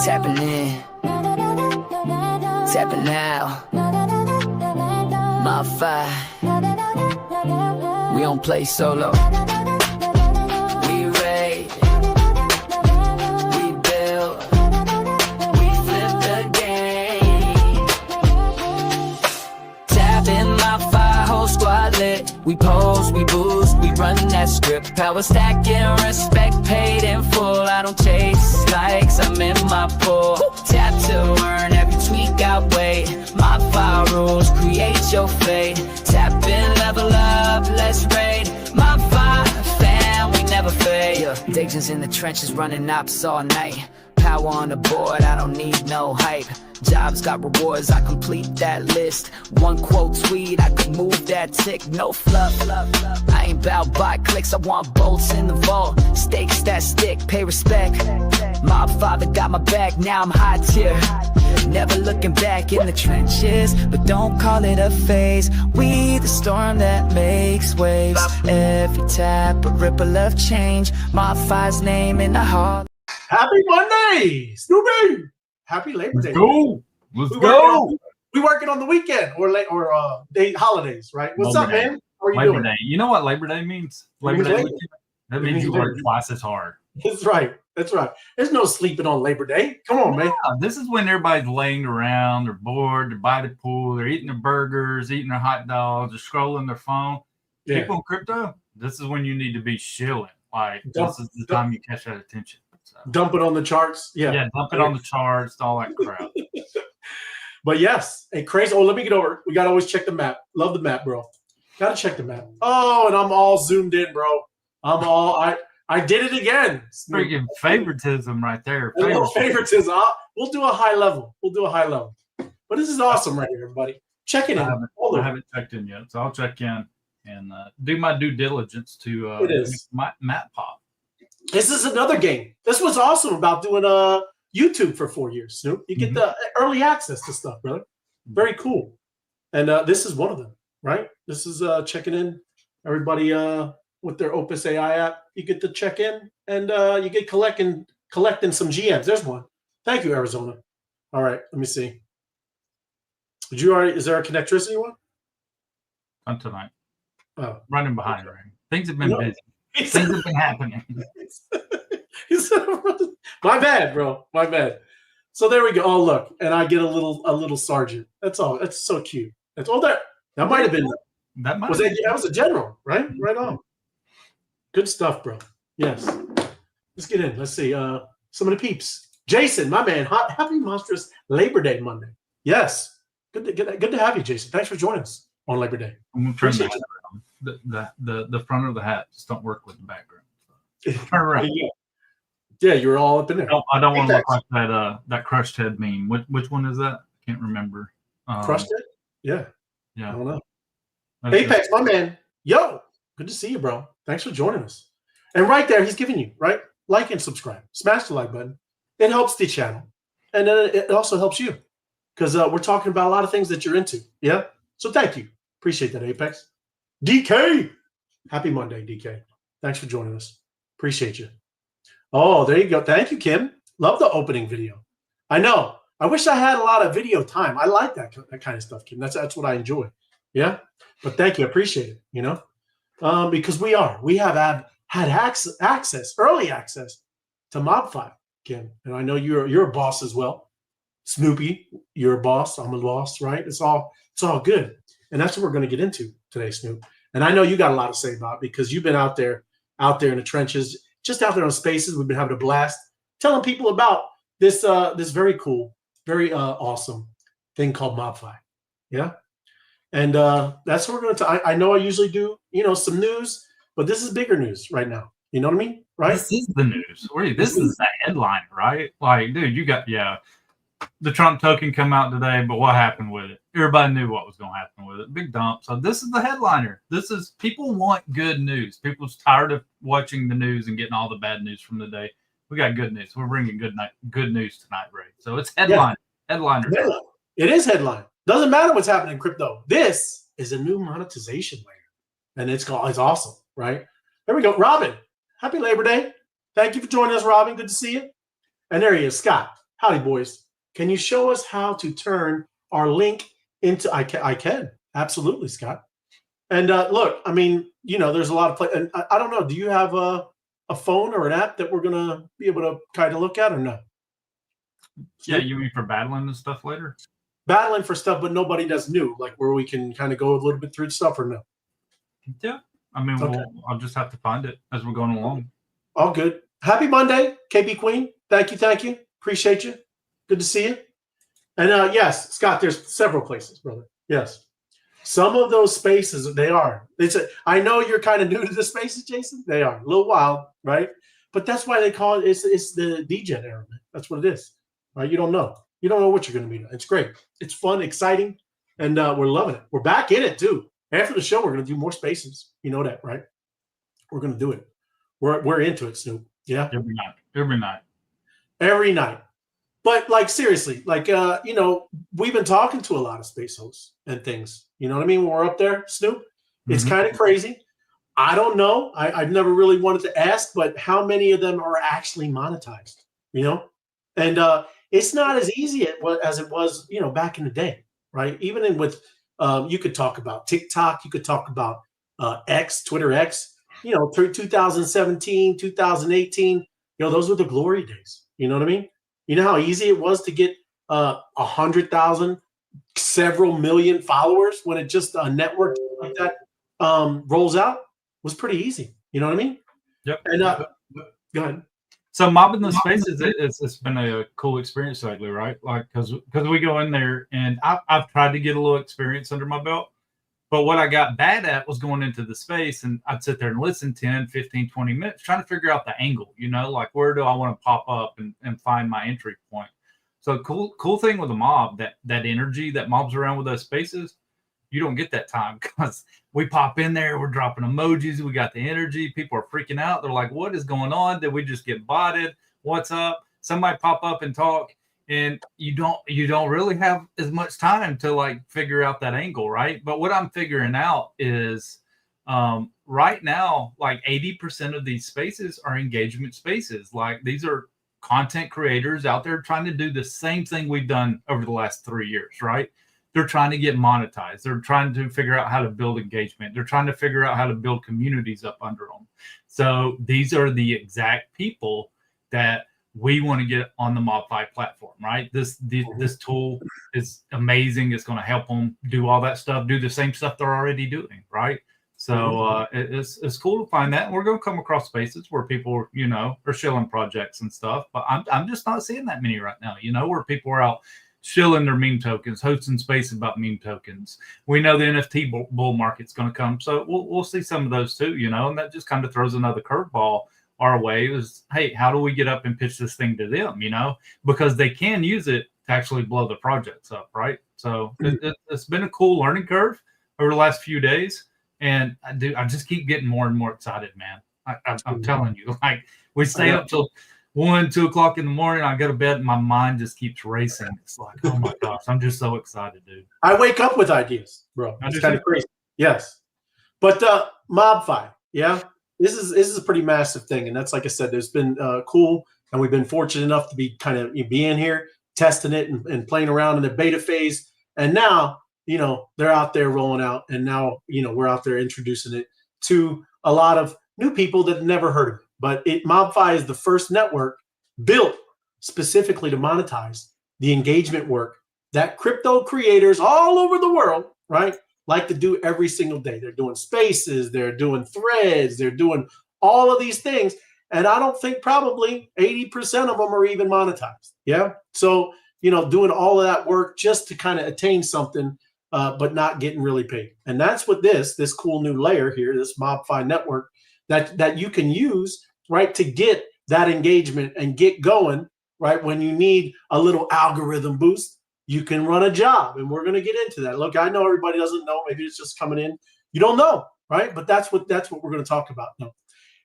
Tapping in, tapping out. MOBFI, we don't play solo. We raid, we build, we flip the game. Tapping MOBFI, whole squad lit. We pose, we boost, we run that script. Power stacking, respect paid in full. I don't chase likes, I'm in my pool. Tap to earn, every tweet got weight. MOBFI rules, create your fate. Tap in, level up, let's raid. MOBFI fam, we never fade. Dagens in the trenches, running ops all night. Power on the board, I don't need no hype. Jobs got rewards, I complete that list. One quote tweet, I could move that tick. No fluff, I ain't bout by clicks, I want bolts in the vault. Stakes that stick, pay respect. MOBFI got my back, now I'm high tier. Never looking back in the trenches, but don't call it a phase. We the storm that makes waves. Every tap a ripple of change. MOBFI's name in the hall. Happy Monday, Snoopy! Happy Labor Day. Let's go. We working on the weekend or day holidays, right? What's up, man? How are you Labor doing? Day. You know what Labor Day means? Labor Day weekend. That means you work twice as hard. That's right. That's right. There's no sleeping on Labor Day. Come on, man. This is when everybody's laying around, they're bored, they're by the pool, they're eating their burgers, eating their hot dogs, they're scrolling their phone. Yeah. People in crypto, this is when you need to be chilling. Like, this is the time you catch that attention. So, dump it on the charts. Yeah, dump it on the charts, all that crap. But yes, hey, crazy. Oh, let me get over. We got to always check the map. Love the map, bro. Got to check the map. Oh, and I'm all zoomed in, bro. I did it again. Freaking favoritism right there. Favoritism. We'll do a high level. But this is awesome right here, everybody. Check it in. I haven't checked in yet, so I'll check in and do my due diligence to my map pop. This is another game. This was awesome about doing YouTube for 4 years, Snoop. You get the early access to stuff, brother. Very cool. And this is one of them, right? This is checking in. Everybody with their Opus AI app, you get to check in and you get collecting some GMs. There's one. Thank you, Arizona. All right, let me see. Is there a connectricity one? Not tonight. Oh. Running behind, right? Things have been busy. Things have been happening. My bad, bro. My bad. So there we go. Oh, look, and I get a little sergeant. That's all. That's so cute. That's all that might have been. That was a general, right? Right on. Good stuff, bro. Yes. Let's get in. Let's see. Some of the peeps. Jason, my man. Happy monstrous Labor Day Monday. Yes. Good to have you, Jason. Thanks for joining us on Labor Day. I'm gonna turn the front of the hat. Just don't work with the background. Turn around. Yeah, you were all up in there. I don't want to look like that crushed head meme. Which one is that? I can't remember. Crushed head? Yeah. Yeah. I don't know. Apex, my man. Yo, good to see you, bro. Thanks for joining us. And right there, he's giving you, right? Like and subscribe. Smash the like button. It helps the channel. And then it also helps you because we're talking about a lot of things that you're into. Yeah. So thank you. Appreciate that, Apex. DK. Happy Monday, DK. Thanks for joining us. Appreciate you. Oh, there you go. Thank you, Kim. Love the opening video. I know. I wish I had a lot of video time. I like that kind of stuff, Kim. That's what I enjoy. Yeah. But thank you. I appreciate it, because we have had access, early access to MOBFI, Kim. And I know you're a boss as well. Snoopy, you're a boss. I'm a boss, right? It's all good. And that's what we're going to get into today, Snoop. And I know you got a lot to say about it because you've been out there in the trenches, just out there on spaces. We've been having a blast telling people about this very cool, very awesome thing called MOBFI. Yeah. And that's what we're going to. I know I usually do, some news, but this is bigger news right now. You know what I mean? Right? This is the news. This is the headline, right? Like, dude, you got the Trump token come out today, but what happened with it? Everybody knew what was going to happen with it. Big dump. So this is the headliner. People want good news. People's tired of watching the news and getting all the bad news from the day. We got good news. We're bringing good news tonight, Ray. So it's headline. Yeah. Headliner. It is headline. Doesn't matter what's happening in crypto. This is a new monetization layer, and it's awesome, right? There we go. Robin, happy Labor Day. Thank you for joining us, Robin. Good to see you. And there he is, Scott. howdy boys. Can you show us how to turn our link into, I can, absolutely, Scott. And look, I mean, you know, there's a lot of play, and I don't know, do you have a phone or an app that we're going to be able to kind of look at or no? Yeah, you mean for battling and stuff later? Battling for stuff, but nobody does new, like where we can kind of go a little bit through stuff or no? Yeah. I mean, Okay. I'll just have to find it as we're going along. All good. Happy Monday, KB Queen. Thank you. Thank you. Appreciate you. Good to see you. And yes, Scott, there's several places, brother. Yes. Some of those spaces, they are. I know you're kind of new to the spaces, Jason. They are a little wild, right? But that's why they call it, it's the DJ era, man. That's what it is, right? You don't know. You don't know what you're going to be. It's great. It's fun, exciting, and we're loving it. We're back in it, too. After the show, we're going to do more spaces. You know that, right? We're going to do it. We're into it, Snoop. Yeah? Every night. But, like, seriously, like, you know, we've been talking to a lot of space hosts and things. You know what I mean? When we're up there, Snoop, it's kind of crazy. I don't know. I've never really wanted to ask, but how many of them are actually monetized? You know? And it's not as easy as it was, you know, back in the day, right? Even with, you could talk about TikTok. You could talk about X, Twitter X, you know, through 2017, 2018. You know, those were the glory days. You know what I mean? You know how easy it was to get 100,000, several million followers when it just a network like that rolls out? It was pretty easy. You know what I mean? Yep. And go ahead. So mobbing the spaces, it's been a cool experience lately, right? Like, because we go in there, and I've tried to get a little experience under my belt. But what I got bad at was going into the space, and I'd sit there and listen 10, 15, 20 minutes, trying to figure out the angle, you know, like where do I want to pop up and find my entry point. So cool thing with a mob, that energy that mobs around with those spaces, you don't get that time because we pop in there, we're dropping emojis, we got the energy, people are freaking out. They're like, what is going on? Did we just get botted? What's up? Somebody pop up and talk. And you don't really have as much time to like figure out that angle, right? But what I'm figuring out is right now, like 80% of these spaces are engagement spaces. Like these are content creators out there trying to do the same thing we've done over the last 3 years, right? They're trying to get monetized. They're trying to figure out how to build engagement. They're trying to figure out how to build communities up under them. So these are the exact people that we want to get on the MOBFI platform, right? This tool is amazing. It's going to help them do all that stuff, do the same stuff they're already doing, right? So it's cool to find that. And we're going to come across spaces where people, you know, are shilling projects and stuff. But I'm just not seeing that many right now, you know, where people are out shilling their meme tokens, hosting space about meme tokens. We know the NFT bull market's going to come. So we'll see some of those too, you know, and that just kind of throws another curveball our way. Is, hey, how do we get up and pitch this thing to them, you know, because they can use it to actually blow the projects up, right? So it's been a cool learning curve over the last few days. And I just keep getting more and more excited, man. I'm telling you, like we stay up till 1, 2 o'clock in the morning. I go to bed and my mind just keeps racing. It's like, oh my gosh, I'm just so excited, dude. I wake up with ideas, bro. It's kind of crazy. Yes. But MOBFI, yeah, this is a pretty massive thing. And that's, like I said, there's been cool. And we've been fortunate enough to be kind of be in here, testing it and playing around in the beta phase. And now, you know, they're out there rolling out. And now, you know, we're out there introducing it to a lot of new people that never heard of it. But MOBFI is the first network built specifically to monetize the engagement work that crypto creators all over the world, right, like to do every single day. They're doing spaces, they're doing threads, they're doing all of these things. And I don't think probably 80% of them are even monetized. Yeah. So, you know, doing all of that work just to kind of attain something, but not getting really paid. And that's what this cool new layer here, this MOBFI network that you can use, right, to get that engagement and get going, right? When you need a little algorithm boost, you can run a job. And we're going to get into that. Look, I know everybody doesn't know. Maybe it's just coming in. You don't know, right? But that's what we're going to talk about. No,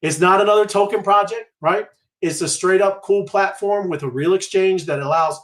it's not another token project, right? It's a straight up cool platform with a real exchange that allows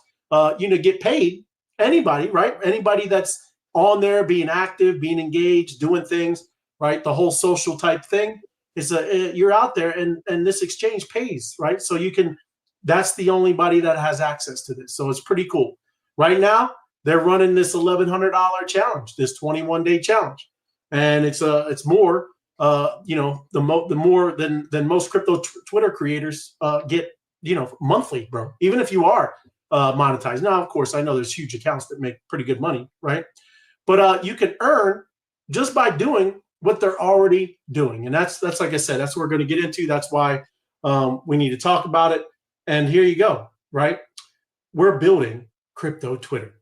you to get paid. Anybody, right? Anybody that's on there being active, being engaged, doing things, right? The whole social type thing. You're out there and this exchange pays, right? So you can that's the only body that has access to this. So it's pretty cool. Right now, they're running this $1,100 challenge, this 21-day challenge, and it's more, the more than most crypto Twitter creators get, monthly, bro. Even if you are monetized. Now, of course, I know there's huge accounts that make pretty good money, right? But you can earn just by doing what they're already doing, and that's like I said, that's what we're going to get into. That's why we need to talk about it. And here you go, right? We're building crypto Twitter,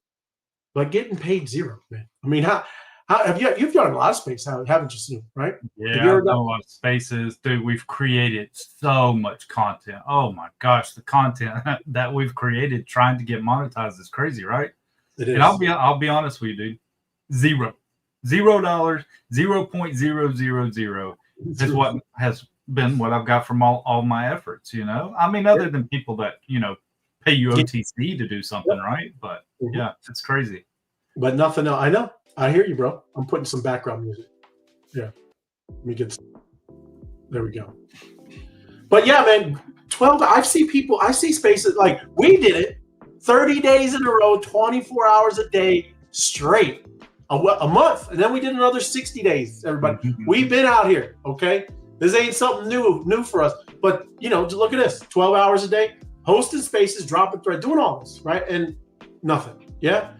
but getting paid zero, man. I mean, how have you've done a lot of space, haven't you, Snoop? Right? Yeah, I've done a lot of spaces, dude. We've created so much content. Oh my gosh, the content that we've created trying to get monetized is crazy, right? It is. And I'll be honest with you, dude. $0, $0.000 is what has been what I've got from all my efforts. I mean, other than people that pay you OTC to do something, right? But yeah, it's crazy. But nothing else. I know. I hear you, bro. I'm putting some background music. Yeah. Let me get. There we go. But yeah, man, 12. I see spaces like we did it 30 days in a row, 24 hours a day straight, a month. And then we did another 60 days, everybody. We've been out here, okay? This ain't something new for us. But, just look at this, 12 hours a day, hosting spaces, dropping thread, doing all this, right? And nothing, yeah?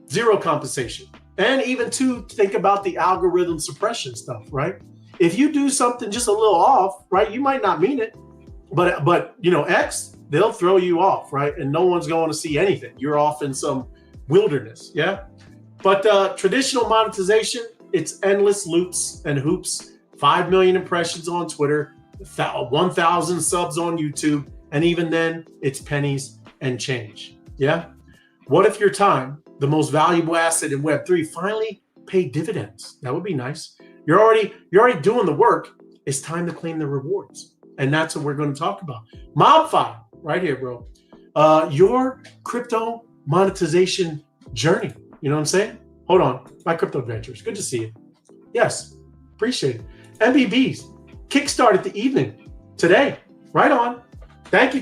Zero compensation. And even to think about the algorithm suppression stuff, right? If you do something just a little off, right, you might not mean it, but X, they'll throw you off, right? And no one's going to see anything. You're off in some wilderness, yeah? But traditional monetization, it's endless loops and hoops, 5 million impressions on Twitter, 1,000 subs on YouTube, and even then, it's pennies and change, yeah? What if your time, the most valuable asset in Web3, finally paid dividends? That would be nice. You're already doing the work. It's time to claim the rewards. And that's what we're going to talk about. MOBFI, right here, bro. Your crypto monetization journey. You know what I'm saying? Hold on. My crypto adventures. Good to see you. Yes. Appreciate it. MBBs. Kickstarted the evening today. Right on. Thank you.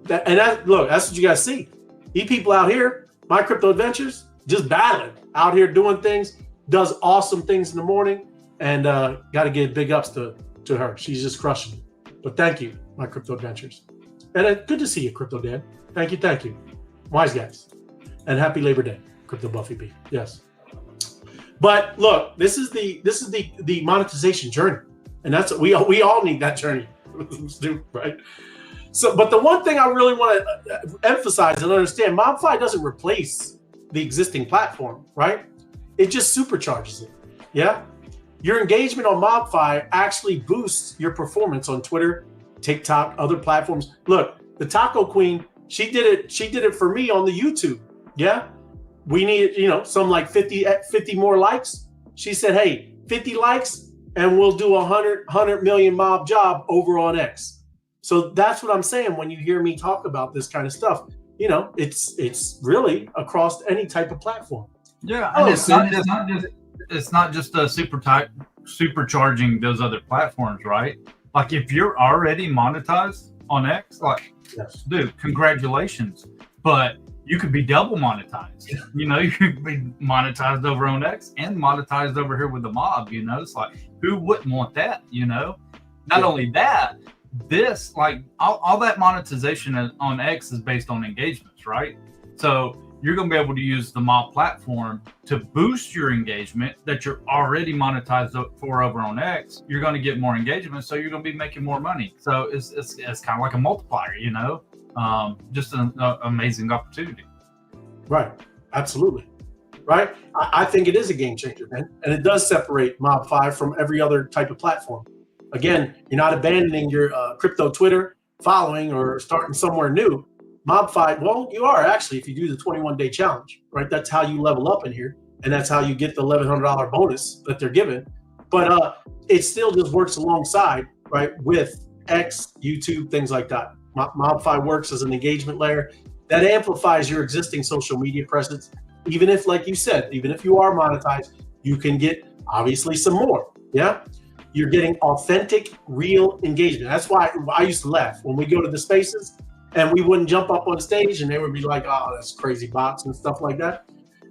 Look, that's what you guys see. These people out here, my crypto adventures, just battling out here doing things, does awesome things in the morning, and got to give big ups to her. She's just crushing it. But thank you, my crypto adventures. And good to see you, Crypto Dan. Thank you. Wise guys. And happy Labor Day, Crypto Buffy B. Yes. But look, this is the monetization journey. And that's we all need that journey, right? So, but the one thing I really want to emphasize and understand, MOBFI doesn't replace the existing platform, right? It just supercharges it, yeah? Your engagement on MOBFI actually boosts your performance on Twitter, TikTok, other platforms. Look, the Taco Queen, she did it for me on the YouTube, yeah? We need, some like 50 more likes. She said, hey, 50 likes and we'll do 100 million mob job over on X. So that's what I'm saying when you hear me talk about this kind of stuff. It's really across any type of platform. Yeah, and it's not just supercharging those other platforms, right? Like if you're already monetized on X, yes. Dude, congratulations. But you could be double monetized. Yeah. You could be monetized over on X and monetized over here with the mob. It's like, who wouldn't want that? Not only that, this, all that monetization on X is based on engagements, right? So you're going to be able to use the mob platform to boost your engagement that you're already monetized for over on X. You're going to get more engagement, so you're going to be making more money. So it's kind of like a multiplier, just an amazing opportunity. Right. Absolutely. Right. I think it is a game changer, man. And it does separate MOBFI from every other type of platform. Again, you're not abandoning your crypto Twitter following or starting somewhere new. MOBFI, well, you are actually if you do the 21-day challenge, right? That's how you level up in here. And that's how you get the $1,100 bonus that they're giving. But it still just works alongside, right, with X, YouTube, things like that. MOBFI works as an engagement layer that amplifies your existing social media presence. Even if, like you said, even if you are monetized, you can get obviously some more. Yeah. You're getting authentic, real engagement. That's why I used to laugh when we go to the spaces and we wouldn't jump up on stage, and they would be like, "Oh, that's crazy bots and stuff like that,"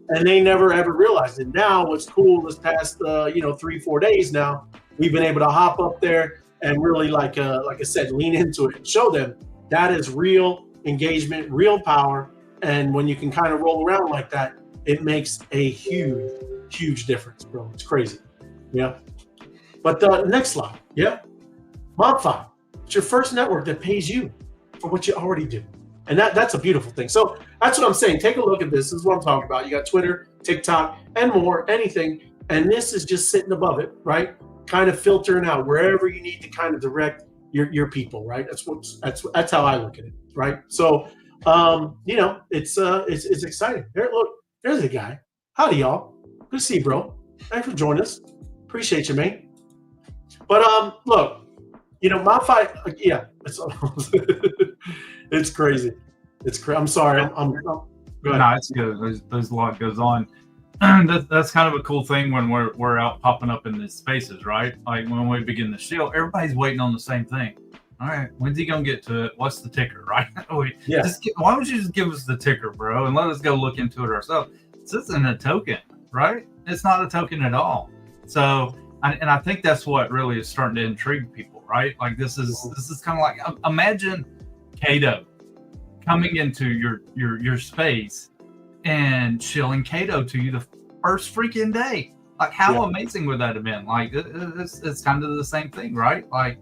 and they never ever realized it. Now, what's cool this past 3-4 days now, we've been able to hop up there and really like I said, lean into it and show them that is real engagement, real power, and when you can kind of roll around like that, it makes a huge difference, bro. It's crazy. Yeah. But the next slide, yeah. MOBFI, it's your first network that pays you for what you already do. And that's a beautiful thing. So that's what I'm saying. Take a look at this. This is what I'm talking about. You got Twitter, TikTok, and more, anything. And this is just sitting above it, right? Kind of filtering out wherever you need to kind of direct your people, right? That's how I look at it, right? So it's exciting. There, look, there's a guy. Howdy, y'all. Good to see you, bro. Thanks for joining us. Appreciate you, man. But look, MOBFI, yeah, it's crazy. It's crazy. I'm sorry. I'm go ahead. No, it's good. There's a lot goes on. That's kind of a cool thing when we're out popping up in these spaces, right? Like when we begin the show, everybody's waiting on the same thing. All right, when's he gonna get to it? What's the ticker, right? Why don't you just give us the ticker, bro, and let us go look into it ourselves? This isn't a token, right? It's not a token at all. So, and I think that's what really is starting to intrigue people, right? Like this is kind of like, imagine Cato coming into your space and shilling Cato to you the first freaking day. Like how amazing would that have been? Like it's kind of the same thing, right? Like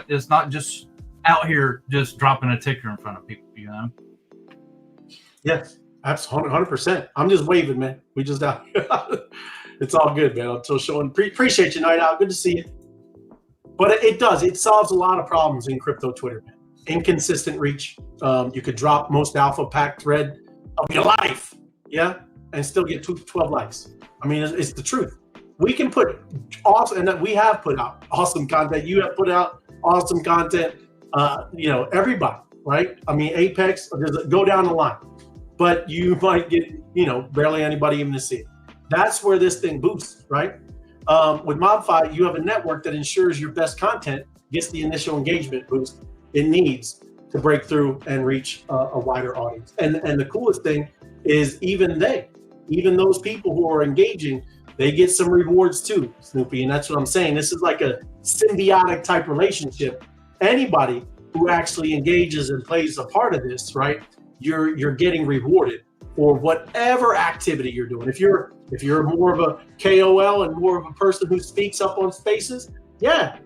it's not just out here just dropping a ticker in front of people, Yes, absolutely, 100%. I'm just waving, man. We just out here. It's all good, man. I'm still showing. Appreciate you, Night Owl. Good to see you. But it solves a lot of problems in crypto Twitter, man. Inconsistent reach. You could drop most alpha pack thread of your life, and still get 12 likes. I mean, it's the truth. We can put awesome, and we have put out awesome content. You have put out awesome content. Everybody, right? I mean, Apex, go down the line, but you might get, barely anybody even to see it. That's where this thing boosts, right? With MOBFI, you have a network that ensures your best content gets the initial engagement boost it needs to break through and reach a wider audience. And the coolest thing is even those people who are engaging, they get some rewards too, Snoopy. And that's what I'm saying. This is like a symbiotic type relationship. Anybody who actually engages and plays a part of this, right? You're getting rewarded for whatever activity you're doing. If you're more of a KOL and more of a person who speaks up on spaces,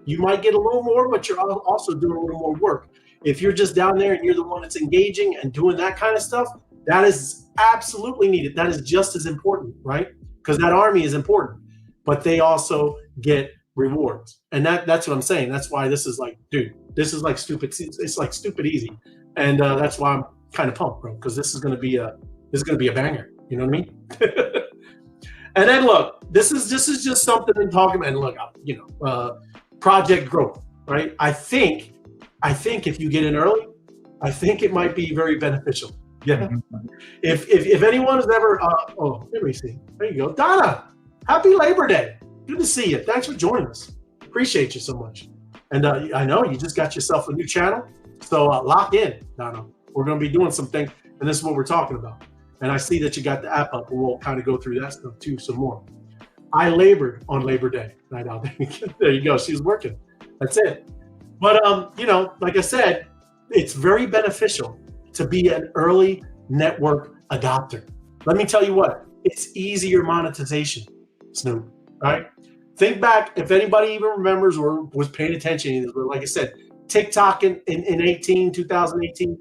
you might get a little more, but you're also doing a little more work. If you're just down there and you're the one that's engaging and doing that kind of stuff, that is absolutely needed. That is just as important, right? Because that army is important, but they also get rewards. And that's what I'm saying. That's why this is like, dude, this is like stupid. It's like stupid easy. And that's why I'm kind of pumped, bro, because this is going to be a banger. You know what I mean? And then look, this is just something in talking. And look, project growth, right? I think if you get in early, I think it might be very beneficial. Yeah. If anyone has ever, let me see. There you go, Donna. Happy Labor Day. Good to see you. Thanks for joining us. Appreciate you so much. And I know you just got yourself a new channel, so lock in, Donna. We're going to be doing some things, and this is what we're talking about. And I see that you got the app up, and we'll kind of go through that stuff too some more. I labored on Labor Day. Right out there you go. She's working. That's it. But like I said, it's very beneficial to be an early network adopter. Let me tell you what, it's easier monetization, Snoop, right? Think back, if anybody even remembers or was paying attention, but like I said, TikTok in 2018,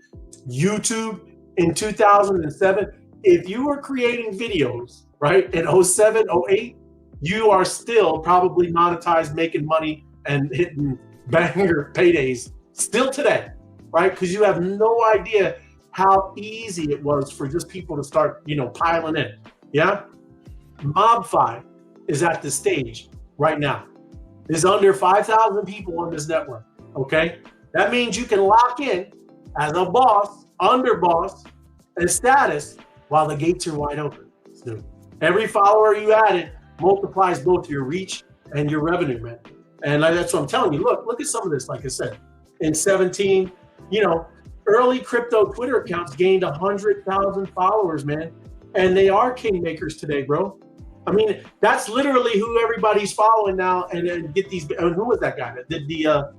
YouTube in 2007, if you were creating videos, right, in 07, 08, you are still probably monetized, making money and hitting banger paydays still today, right? Because you have no idea how easy it was for just people to start, piling in. Yeah. MOBFI is at the stage right now. There's under 5,000 people on this network. Okay. That means you can lock in as a boss, underboss, and status while the gates are wide open. So every follower you added multiplies both your reach and your revenue, man. And that's what I'm telling you. Look at some of this. Like I said, in 17, early crypto Twitter accounts gained 100,000 followers, man. And they are kingmakers today, bro. I mean, that's literally who everybody's following now. And get these, and who was that guy that did the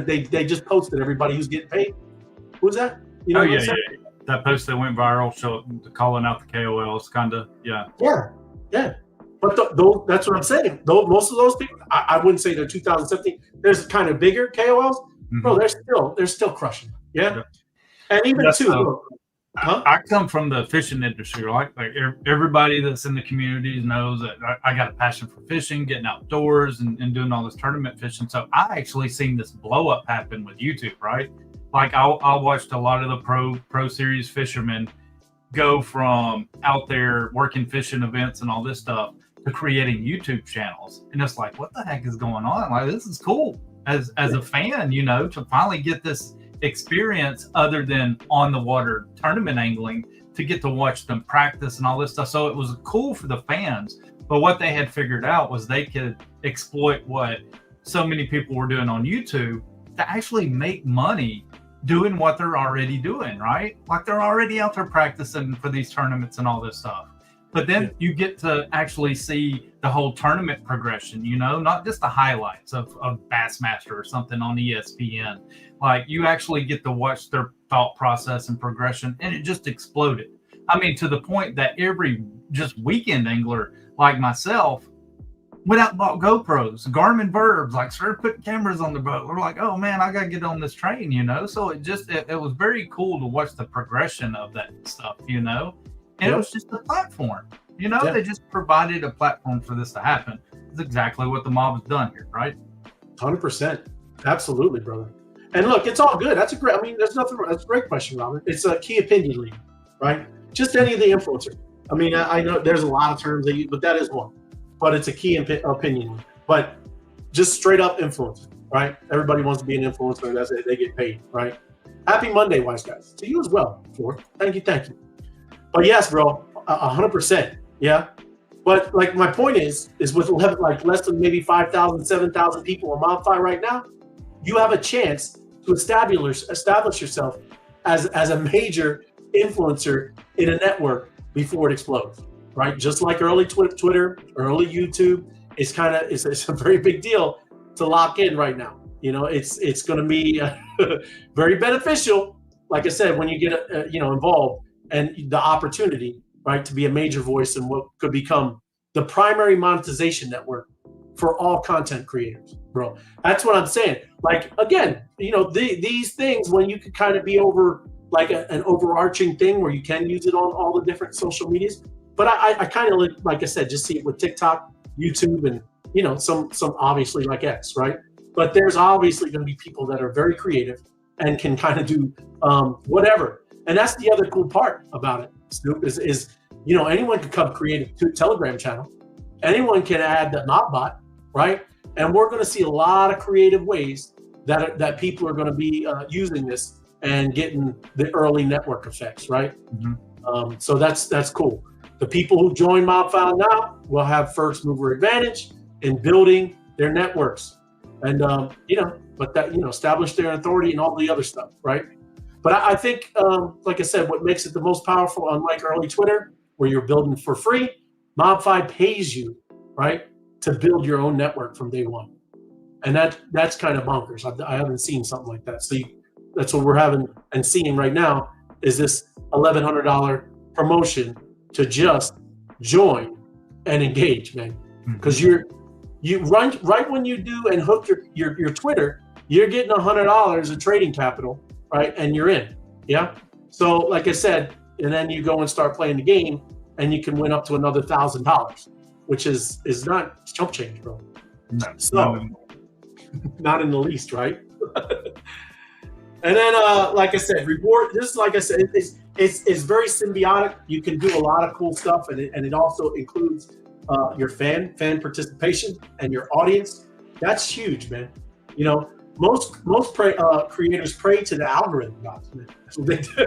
they just posted everybody who's getting paid? Who's that? You know yeah. That post that went viral, calling out the KOLs, kind of, yeah. But that's what I'm saying. Most of those people, I wouldn't say they're 2017. There's kind of bigger KOLs, bro. They're still crushing. Yeah, and even too. I come from the fishing industry, right? Like everybody that's in the communities knows that I got a passion for fishing, getting outdoors, and doing all this tournament fishing. So I actually seen this blow up happen with YouTube, right? Like I watched a lot of the pro series fishermen go from out there working fishing events and all this stuff to creating YouTube channels, and it's like, what the heck is going on? Like, this is cool as a fan, you know, to finally get this experience other than on the water tournament angling, to get to watch them practice and all this stuff. So it was cool for the fans, but what they had figured out was they could exploit what so many people were doing on YouTube to actually make money doing what they're already doing, right? Like they're already out there practicing for these tournaments and all this stuff. But then you get to actually see the whole tournament progression, you know, not just the highlights of Bassmaster or something on ESPN. Like you actually get to watch their thought process and progression, and it just exploded. I mean, to the point that every just weekend angler like myself went out and bought GoPros, Garmin Verbs, like started putting cameras on the boat. We're like, oh man, I got to get on this train, you know? So it was very cool to watch the progression of that stuff, you know? And it was just a platform, you know, they just provided a platform for this to happen. It's exactly what the mob has done here, right? 100%. Absolutely, brother. And look, it's all good. That's a great question, Robert. It's a key opinion leader, right? Just any of the influencers. I mean, I know there's a lot of terms they use, but that is one. But it's a key opinion. But just straight up influencer, right? Everybody wants to be an influencer. That's it. They get paid, right? Happy Monday, wise guys. To you as well, Ford. Thank you. But yes, bro, 100%. Yeah. But like my point is with like less than maybe 5,000, 7,000 people on MOBFI right now, you have a chance to establish yourself as a major influencer in a network before it explodes, right? Just like early Twitter, early YouTube, it's a very big deal to lock in right now. You know, it's going to be very beneficial, like I said, when you get involved and the opportunity, right, to be a major voice in what could become the primary monetization network for all content creators, bro. That's what I'm saying. Like, again, you know, these things, when you could kind of be over like an overarching thing where you can use it on all the different social medias. But I kind of, like I said, just see it with TikTok, YouTube, and, you know, some obviously like X, right? But there's obviously going to be people that are very creative and can kind of do whatever. And that's the other cool part about it, Snoop, is you know, anyone can come create a Telegram channel. Anyone can add the MobBot, right? And we're going to see a lot of creative ways that people are going to be using this and getting the early network effects, right? So that's cool. The people who join MobFile now will have first mover advantage in building their networks, and establish their authority and all the other stuff, right? But I think, like I said, what makes it the most powerful, unlike early Twitter, where you're building for free, MobFi pays you, right, to build your own network from day one. And that's kind of bonkers. I haven't seen something like that. So that's what we're having and seeing right now is this $1,100 promotion to just join and engage, man. Because you run right when you do and hook your Twitter, you're getting $100 of trading capital, right? And you're in, yeah. So like I said, and then you go and start playing the game, and you can win up to another $1,000, which is not chump change, bro. No, so not in the least, right? And then, like I said, reward. This is, like I said, it's very symbiotic. You can do a lot of cool stuff, and it also includes your fan participation and your audience. That's huge, man. You know, most creators pray to the algorithm gods, man. That's what they do.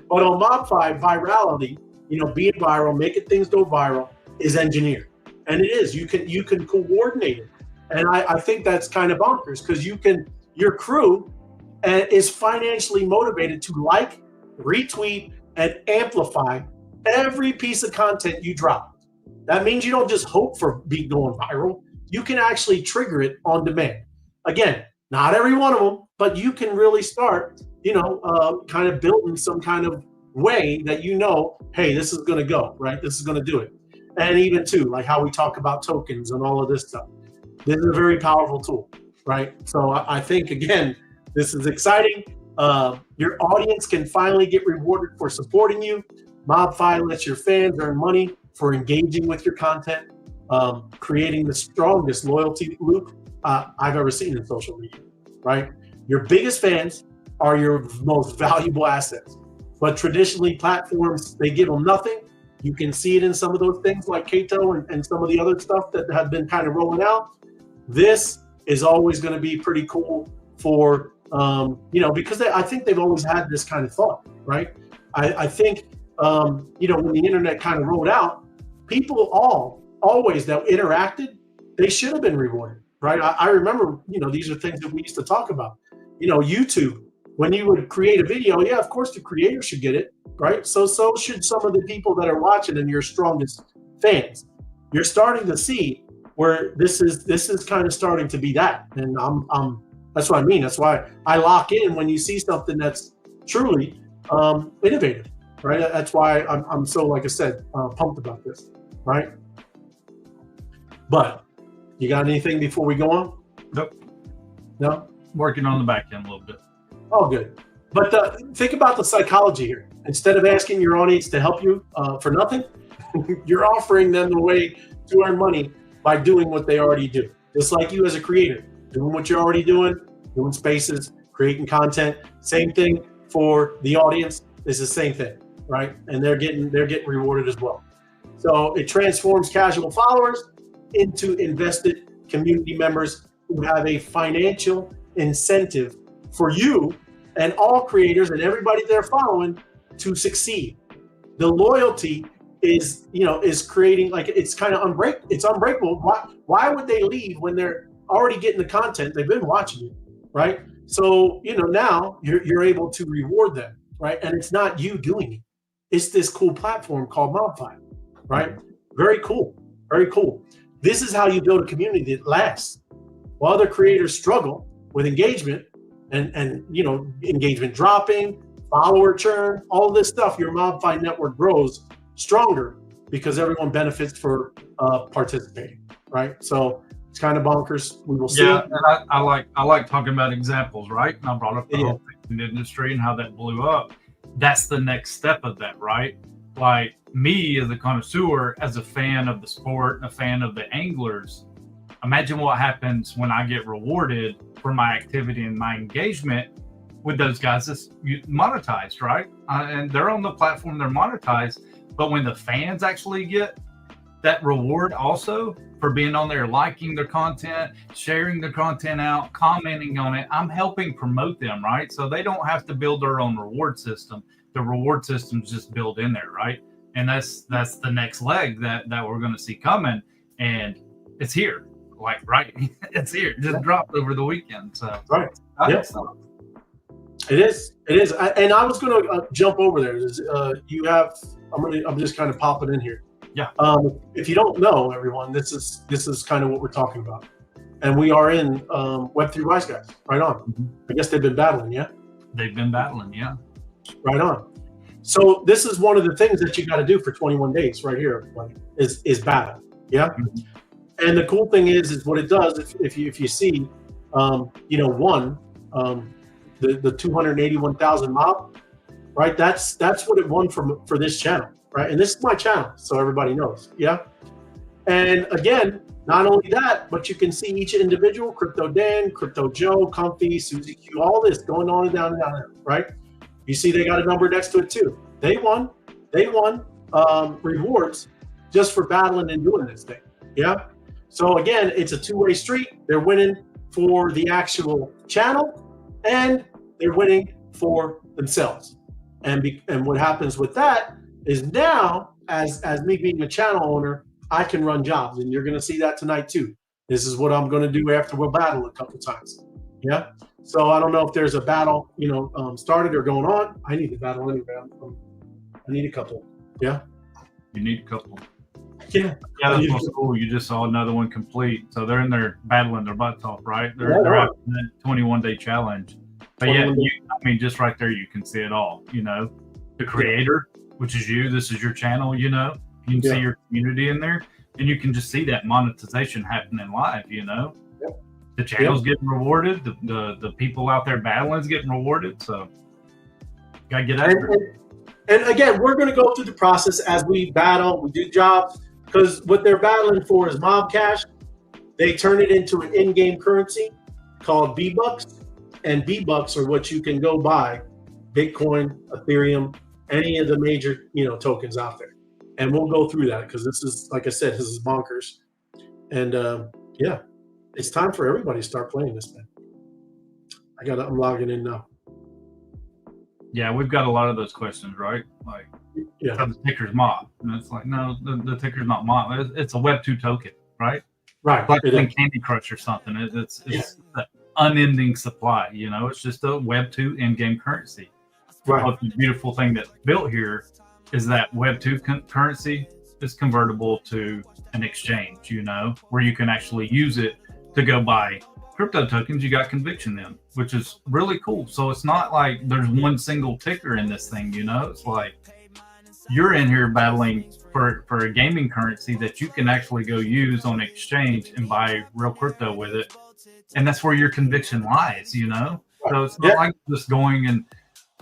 But on MOBFI, virality, you know, being viral, making things go viral, is engineered, and it is. You can coordinate it, and I think that's kind of bonkers because your crew and is financially motivated to like, retweet, and amplify every piece of content you drop. That means you don't just hope for going viral. You can actually trigger it on demand. Again, not every one of them, but you can really start, kind of building some kind of way that hey, this is going to go, right? This is going to do it. And even too, like how we talk about tokens and all of this stuff. This is a very powerful tool, right? So I think, again, this is exciting. Your audience can finally get rewarded for supporting you. MOBFI lets your fans earn money for engaging with your content, creating the strongest loyalty loop I've ever seen in social media, right? Your biggest fans are your most valuable assets. But traditionally, platforms, they give them nothing. You can see it in some of those things like Kato and some of the other stuff that have been kind of rolling out. This is always going to be pretty cool for, because I think they've always had this kind of thought, right? I think, when the internet kind of rolled out, people always that interacted, they should have been rewarded, right? I remember, these are things that we used to talk about. YouTube, when you would create a video, yeah, of course the creator should get it, right? So should some of the people that are watching and your strongest fans. You're starting to see where this is kind of starting to be that, and that's what I mean. That's why I lock in when you see something that's truly innovative, right? That's why I'm so, like I said, pumped about this, right? But you got anything before we go on? Nope. No? Working on the back end a little bit. Oh, good. But think about the psychology here. Instead of asking your audience to help you for nothing, you're offering them the way to earn money by doing what they already do. Just like you as a creator, doing what you're already doing spaces, creating content. Same thing for the audience. It's the same thing, right? And they're getting rewarded as well. So it transforms casual followers into invested community members who have a financial incentive for you and all creators and everybody they're following to succeed. The loyalty is creating, like, it's kind of unbreakable. Why would they leave when they're already getting the content? They've been watching you, right? So, now you're able to reward them, right? And it's not you doing it. It's this cool platform called MOBFI, right? Very cool, very cool. This is how you build a community that lasts. While other creators struggle with engagement and engagement dropping, follower churn, all this stuff, your MOBFI network grows stronger because everyone benefits for participating, right? So it's kind of bonkers. We will see. Yeah, and I like talking about examples, right? And I brought up the whole thing in the industry and how that blew up. That's the next step of that, right? Like me as a connoisseur, as a fan of the sport and a fan of the anglers, imagine what happens when I get rewarded for my activity and my engagement with those guys that's monetized, right? And they're on the platform, they're monetized. But when the fans actually get that reward also for being on there, liking their content, sharing their content out, commenting on it, I'm helping promote them, right? So they don't have to build their own reward system. The reward system's just built in there, right? And that's the next leg that we're going to see coming, and it's here. Like, right, it's here. It just dropped over the weekend. So right, It is. And I was going to jump over there. I'm just kind of popping in here. Yeah. If you don't know, everyone, this is kind of what we're talking about, and we are in Web3 Wise Guys. Right on. Mm-hmm. I guess they've been battling, yeah. They've been battling, yeah. Right on. So this is one of the things that you got to do for 21 days, right here, everybody, is battle. Yeah. Mm-hmm. And the cool thing is what it does. If you see, the 281,000 mob, right? That's what it won for this channel, right? And this is my channel, so everybody knows, yeah. And again, not only that, but you can see each individual: Crypto Dan, Crypto Joe, Comfy, Susie Q, all this going on and down and down, right? You see, they got a number next to it too. They won rewards just for battling and doing this thing, yeah. So again, it's a two-way street. They're winning for the actual channel, and they're winning for themselves. And what happens with that is now, as me being a channel owner, I can run jobs, and you're going to see that tonight too. This is what I'm going to do after we'll battle a couple times. Yeah. So I don't know if there's a battle, started or going on. I need the battle anyway. I need a couple. Yeah. You need a couple. Yeah. Yeah, that's what's cool. You just saw another one complete. So they're in there battling their butts off, right? They're after that 21-day challenge. But yeah, just right there, you can see it all. The creator, which is you. This is your channel. You can see your community in there, and you can just see that monetization happening live. The channel's getting rewarded. The people out there battling is getting rewarded. So gotta get after it. And again, we're going to go through the process as we battle, we do jobs, because what they're battling for is mob cash. They turn it into an in-game currency called B-Bucks, and B-Bucks are what you can go buy Bitcoin, Ethereum, any of the major tokens out there. And we'll go through that because this is, like I said, this is bonkers. And yeah, it's time for everybody to start playing this, man. I'm logging in now. Yeah, we've got a lot of those questions, right? Like, the ticker's mob. And it's like, no, the ticker's not mob. It's a Web 2 token, right? Right. Like Candy Crush or something. It's an unending supply, It's just a Web 2 in-game currency. Right. But the beautiful thing that's built here is that Web 2 currency is convertible to an exchange, where you can actually use it to go buy crypto tokens you got conviction in, which is really cool. So it's not like there's one single ticker in this thing, It's like you're in here battling for a gaming currency that you can actually go use on exchange and buy real crypto with it. And that's where your conviction lies, So it's not like just going and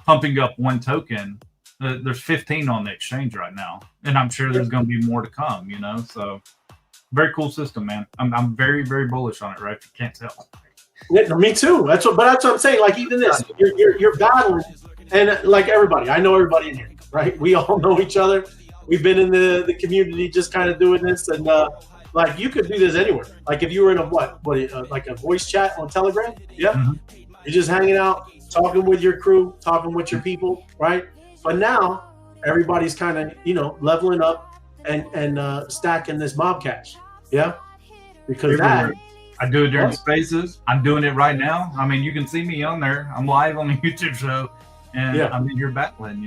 pumping up one token. There's 15 on the exchange right now. And I'm sure there's going to be more to come, So very cool system, man. I'm very, very bullish on it, right? If you can't tell. Yeah, me too. That's what I'm saying. Like even this, you're battling, and like everybody, I know everybody in here, right? We all know each other. We've been in the community, just kind of doing this, and like you could do this anywhere. Like if you were in like a voice chat on Telegram, you're just hanging out, talking with your crew, talking with your people, right? But now everybody's kind of leveling up and stacking this mob cash, because I do it during spaces. I'm doing it right now. I mean, you can see me on there. I'm live on the YouTube show, and I'm in here battling.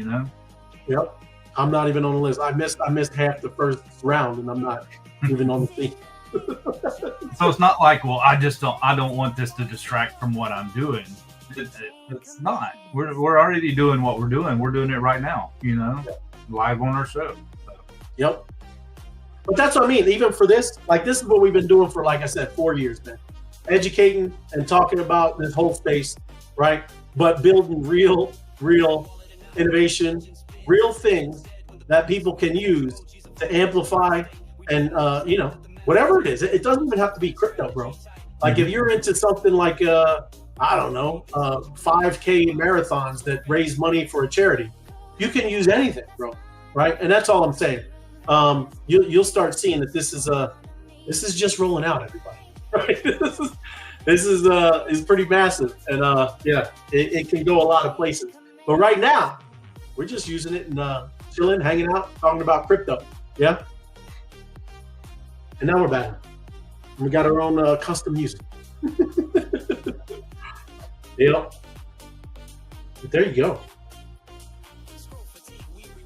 Yep. I'm not even on the list. I missed half the first round, and I'm not even on the team. So it's not like, well, I don't want this to distract from what I'm doing. It's not. We're already doing what we're doing. We're doing it right now. Live on our show. Yep. But that's what I mean. Even for this, like this is what we've been doing for, like I said, 4 years, man. Educating and talking about this whole space, right? But building real innovation, real things that people can use to amplify and, whatever it is. It doesn't even have to be crypto, bro. Like if you're into something like, 5K marathons that raise money for a charity, you can use anything, bro. Right? And that's all I'm saying. You'll start seeing that this is just rolling out, everybody. Right? This is pretty massive, and it can go a lot of places. But right now, we're just using it and chilling, hanging out, talking about crypto. Yeah. And now we're back. We got our own custom music. But there you go.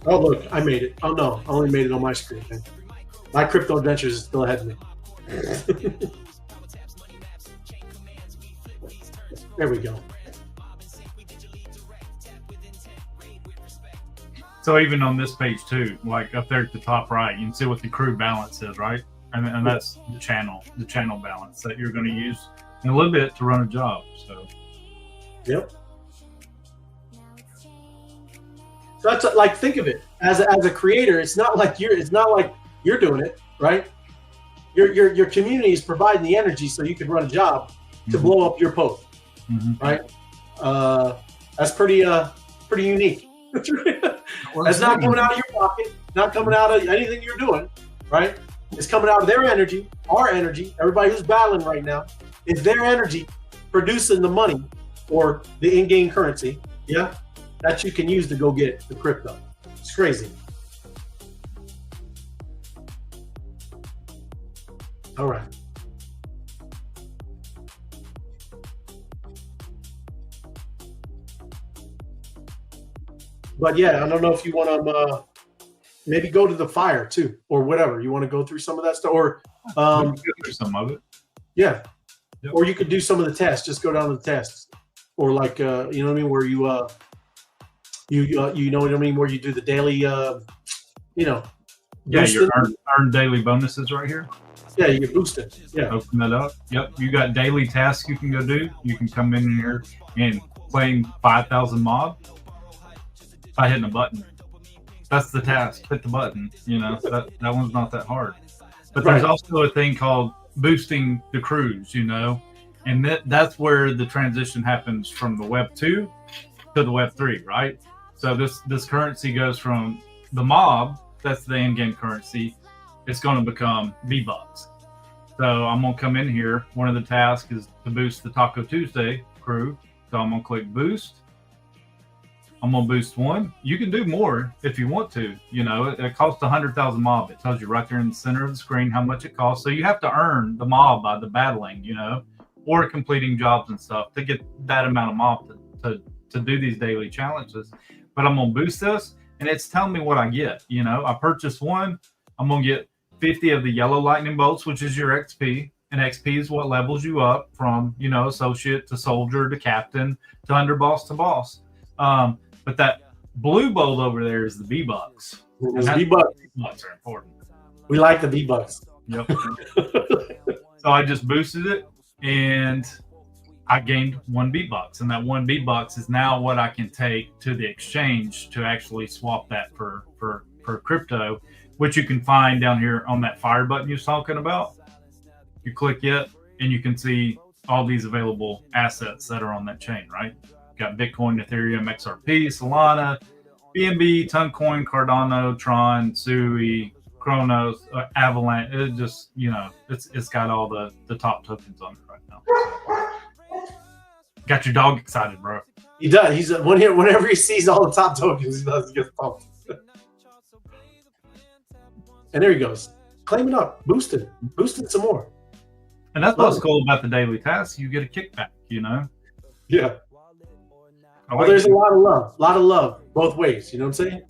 Oh, look, I made it. Oh, no, I only made it on my screen. Man. My crypto adventures is still ahead of me. There we go. So even on this page too, like up there at the top right, you can see what the crew balance is, right? And that's the channel balance that you're going to use in a little bit to run a job. So. Yep. So that's like, think of it as a creator. It's not like you're doing it, right? Your community is providing the energy so you can run a job to blow up your post, right? That's pretty unique. That's not coming out of your pocket, not coming out of anything you're doing, right? It's coming out of their energy, our energy. Everybody who's battling right now, it's their energy producing the money or the in-game currency, that you can use to go get the crypto. It's crazy. All right. But yeah, I don't know if you want to maybe go to the fire too, or whatever. You want to go through some of that stuff, or Go through some of it. yeah, Yep. or you could do some of the tests. Just go down to the tests, or like you know what I mean, where you know what I mean, where you do the daily, you know. Yeah, your earn daily bonuses right here. Yeah, you get boosted. Yeah. Open that up. Yep. You got daily tasks you can go do. You can come in here and claim 5,000 mob by hitting a button. That's the task. Hit the button. You know, that one's not that hard. But there's also a thing called boosting the crews, you know, and that's where the transition happens from the Web 2 to the Web 3, right? So this currency goes from the mob, that's the in-game currency, it's going to become V-Bucks. So I'm going to come in here. One of the tasks is to boost the Taco Tuesday crew. So I'm going to click boost. I'm going to boost one. You can do more if you want to. You know, it costs 100,000 mob. It tells you right there in the center of the screen how much it costs. So you have to earn the mob by the battling, you know, or completing jobs and stuff to get that amount of mob to do these daily challenges. But I'm going to boost this, and it's telling me what I get. You know, I purchase one. I'm going to get 50 of the yellow lightning bolts, which is your XP. And XP is what levels you up from, you know, associate to soldier to captain to underboss to boss. But that blue bolt over there is the V-Bucks. V-Bucks. V-Bucks are important. We like the V-Bucks. Yep. So I just boosted it, and I gained 1 V-Bucks. And that 1 V-Bucks is now what I can take to the exchange to actually swap that for crypto, which you can find down here on that fire button you're talking about. You click it, and you can see all these available assets that are on that chain, right? Got Bitcoin, Ethereum, XRP, Solana, BNB, Toncoin, Cardano, Tron, Sui, Kronos, Avalanche. It just, you know, it's got all the top tokens on it right now. Got your dog excited, bro. He does. He's whenever he sees all the top tokens, he gets pumped. And there he goes. Claim it up. Boost it some more. And that's what's cool about the daily tasks. You get a kickback, you know? Yeah. Well, there's a lot of love both ways. You know what I'm saying?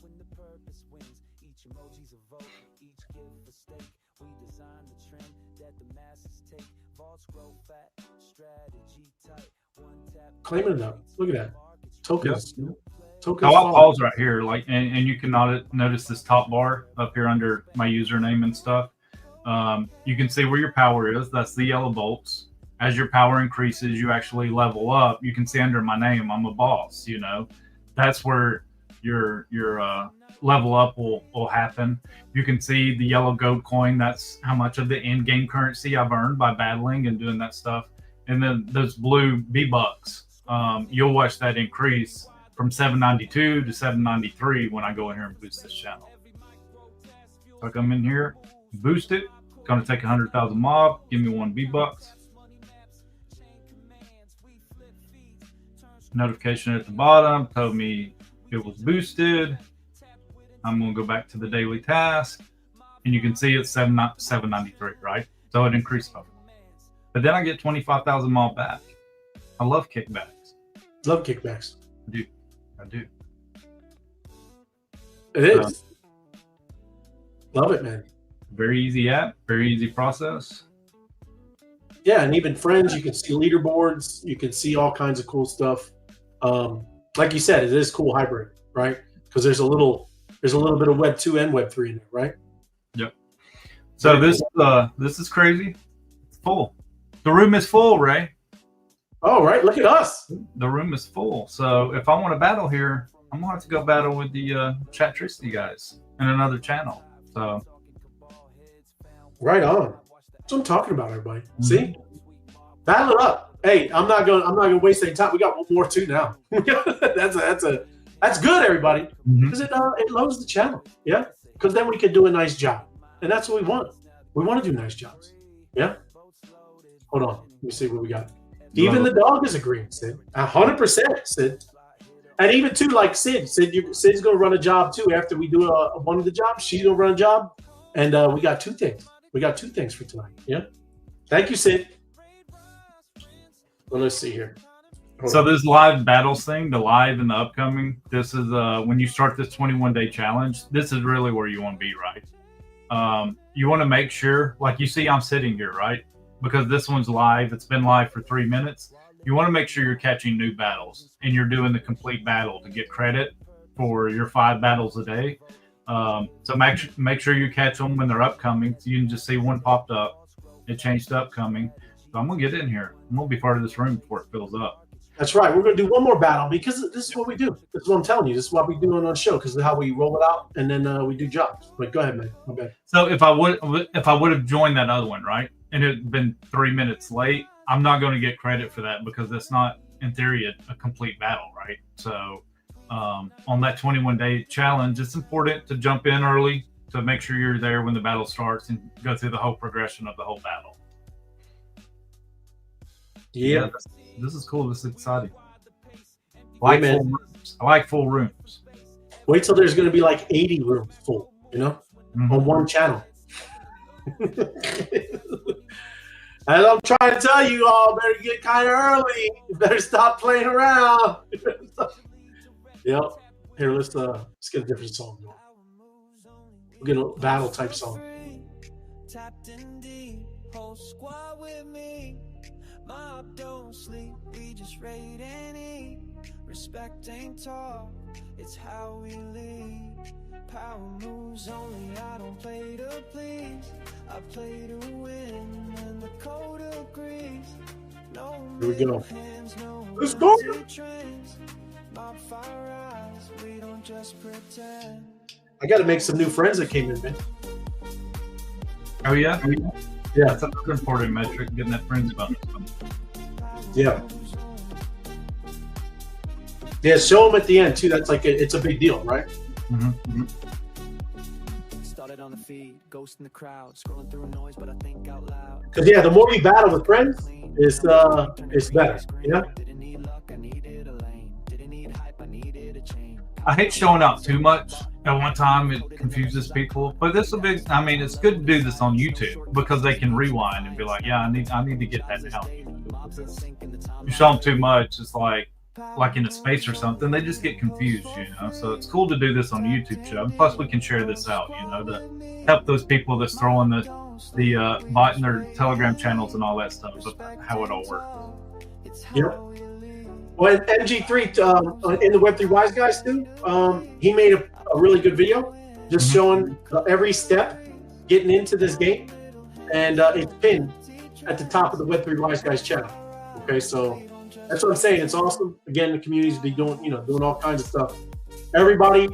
Claiming it up. Look at that. Tokens. Yep. Tokens. I'll pause right here, like, and you can notice this top bar up here under my username and stuff. You can see where your power is. That's the yellow bolts. As your power increases, you actually level up. You can see under my name, I'm a boss. You know, that's where your level up will happen. You can see the yellow gold coin. That's how much of the in-game currency I've earned by battling and doing that stuff. And then those blue V-Bucks, you'll watch that increase from 792 to 793 when I go in here and boost this channel. So I come in here, boost it. Going to take 100,000 mob. Give me 1 V-Bucks. Notification at the bottom told me it was boosted. I'm going to go back to the daily task, and you can see it's 793, right? So it increased over. But then I get 25,000 mob back. I love kickbacks. Love kickbacks. I do. It is. Love it, man. Very easy app. Very easy process. Yeah, and even friends, you can see leaderboards. You can see all kinds of cool stuff. Like you said, it is cool hybrid, right? Because there's a little bit of Web 2 and Web 3 in there, right? Yep. So this is crazy. It's full. The room is full, Ray. Oh, right. Look at us. The room is full. So if I want to battle here, I'm gonna have to go battle with the Chatricity guys in another channel. So right on. That's what I'm talking about, everybody. Mm-hmm. See? Battle it up. Hey, I'm not gonna waste any time. We got one more too now. That's good, everybody. Because it loads the channel. Yeah. Because then we could do a nice job. And that's what we want. We want to do nice jobs. Yeah. Hold on. Let me see what we got. Even the dog is agreeing, Sid. 100%, Sid. And even too, like Sid's gonna run a job too. After we do one of the jobs, she's gonna run a job. And we got 2 things. We got 2 things for tonight. Yeah. Thank you, Sid. Well, let's see here. So this live battles thing, the live and the upcoming, this is when you start this 21-day challenge, this is really where you want to be, right? You want to make sure, like you see I'm sitting here, right? Because this one's live. It's been live for 3 minutes. You want to make sure you're catching new battles and you're doing the complete battle to get credit for your 5 battles a day. So make sure you catch them when they're upcoming. So you can just see one popped up. It changed to upcoming. So I'm going to get in here. I'm going to be part of this room before it fills up. That's right. We're going to do one more battle because this is what we do. This is what I'm telling you. This is what we do on our show because of how we roll it out and then we do jobs. But go ahead, man. My bad. So if I would have joined that other one, right, and it had been 3 minutes late, I'm not going to get credit for that because that's not, in theory, a complete battle, right? So on that 21-day challenge, it's important to jump in early to make sure you're there when the battle starts and go through the whole progression of the whole battle. Yeah. This is cool. This is exciting. I like full rooms. Wait till there's going to be like 80 rooms full, on one channel. As I'm trying to tell you all, better get kind of early. You better stop playing around. Yep. Here, let's get a different song going. We'll get a battle type song. Tapped in deep, whole squad with me. Mob don't sleep, we just raid and eat. Respect ain't talk, it's how we lead. Power moves only, I don't play to please. I play to win, and the code agrees. No Here we go. hands, no Let's go. trends. Mob fire eyes, we don't just pretend. I got to make some new friends that came in, man. Oh, yeah? Yeah. That's another important metric, getting that friends bonus. Yeah. Yeah, show them at the end, too. That's like, it's a big deal, right? Mm-hmm. Started on the feed, ghost in the crowd, scrolling through noise, but I think out loud. Because, yeah, the more you battle with friends, it's better, Didn't need luck, I needed a lane. Didn't need hype, I needed a chain. I hate showing out too much at one time. It confuses people. But this will be, I mean, it's good to do this on YouTube because they can rewind and be like, yeah, I need to get that now. You show them too much, it's like in a space or something, they just get confused, So it's cool to do this on the YouTube show. And plus, we can share this out, to help those people that's throwing the bot in their Telegram channels and all that stuff, but how it all works. Yep. Well, MG3 in the Web3 Wise Guys too, he made a really good video just showing every step getting into this game, and it's pinned at the top of the Web3 Wise Guys channel. Okay, so that's what I'm saying. It's awesome. Again, the community's be doing all kinds of stuff. Everybody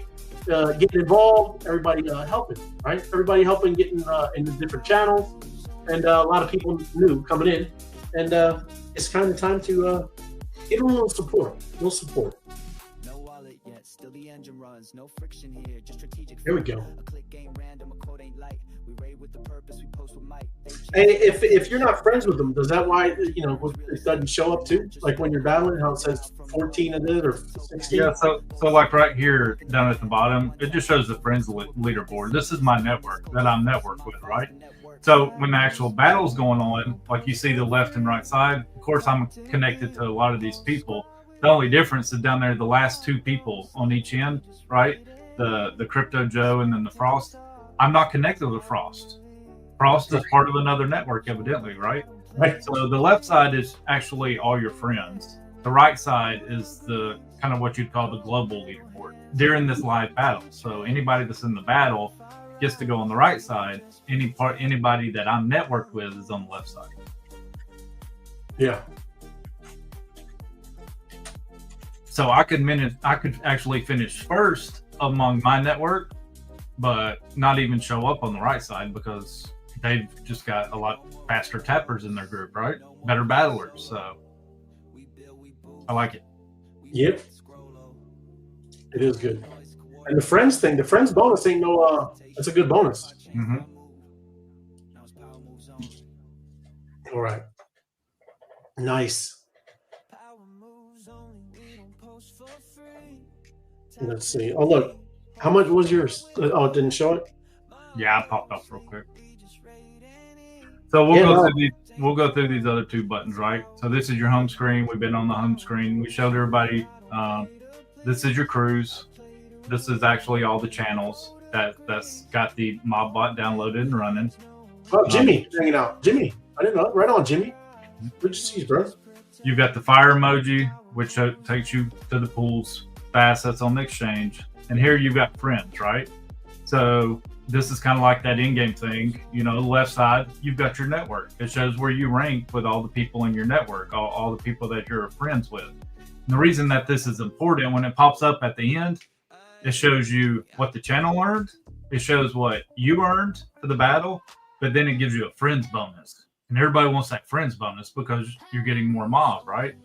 getting involved. Everybody helping, right? Everybody helping getting into different channels, and a lot of people new coming in, and it's kind of time to give them a little support. No wallet yet, still the engine runs, no friction here, just strategic. Here we go. A click game random, a code ain't light. We raid with the purpose, we post with might. And if you're not friends with them, does that why it doesn't show up too? Like when you're battling, how it says 14 of it or 16? Yeah, so like right here down at the bottom, it just shows the friends leaderboard. This is my network that I'm networked with, right? So when the actual battle's going on, like you see the left and right side, of course I'm connected to a lot of these people. The only difference is down there, the last 2 people on each end, right? The Crypto Joe and then the Frost. I'm not connected with Frost. Frost is part of another network, evidently, right? Right. So the left side is actually all your friends. The right side is the kind of what you'd call the global leaderboard during this live battle. So anybody that's in the battle gets to go on the right side. Anybody that I'm networked with is on the left side. Yeah. So I could actually finish first among my network, but not even show up on the right side because they've just got a lot faster tappers in their group, right? Better battlers. So I like it. Yep. It is good. And the friends thing, the friends bonus ain't that's a good bonus. Mm-hmm. All right. Nice. Let's see. Oh, look. How much was yours? Oh, it didn't show it? Yeah, I popped up real quick. So we'll go through we'll go through these other two buttons, right? So this is your home screen. We've been on the home screen. We showed everybody. This is your cruise. This is actually all the channels that's got the MOBBot downloaded and running. Oh, Jimmy hanging out. Jimmy, I didn't know. Right on, Jimmy. Good to see you, bro. You've got the fire emoji, which takes you to the pools, the assets on the exchange. And here you've got friends, right? So this is kind of like that in-game thing. You know, the left side, you've got your network. It shows where you rank with all the people in your network, all the people that you're friends with. And the reason that this is important, when it pops up at the end, it shows you what the channel earned. It shows what you earned for the battle, but then it gives you a friends bonus. And everybody wants that friends bonus because you're getting more mob, right?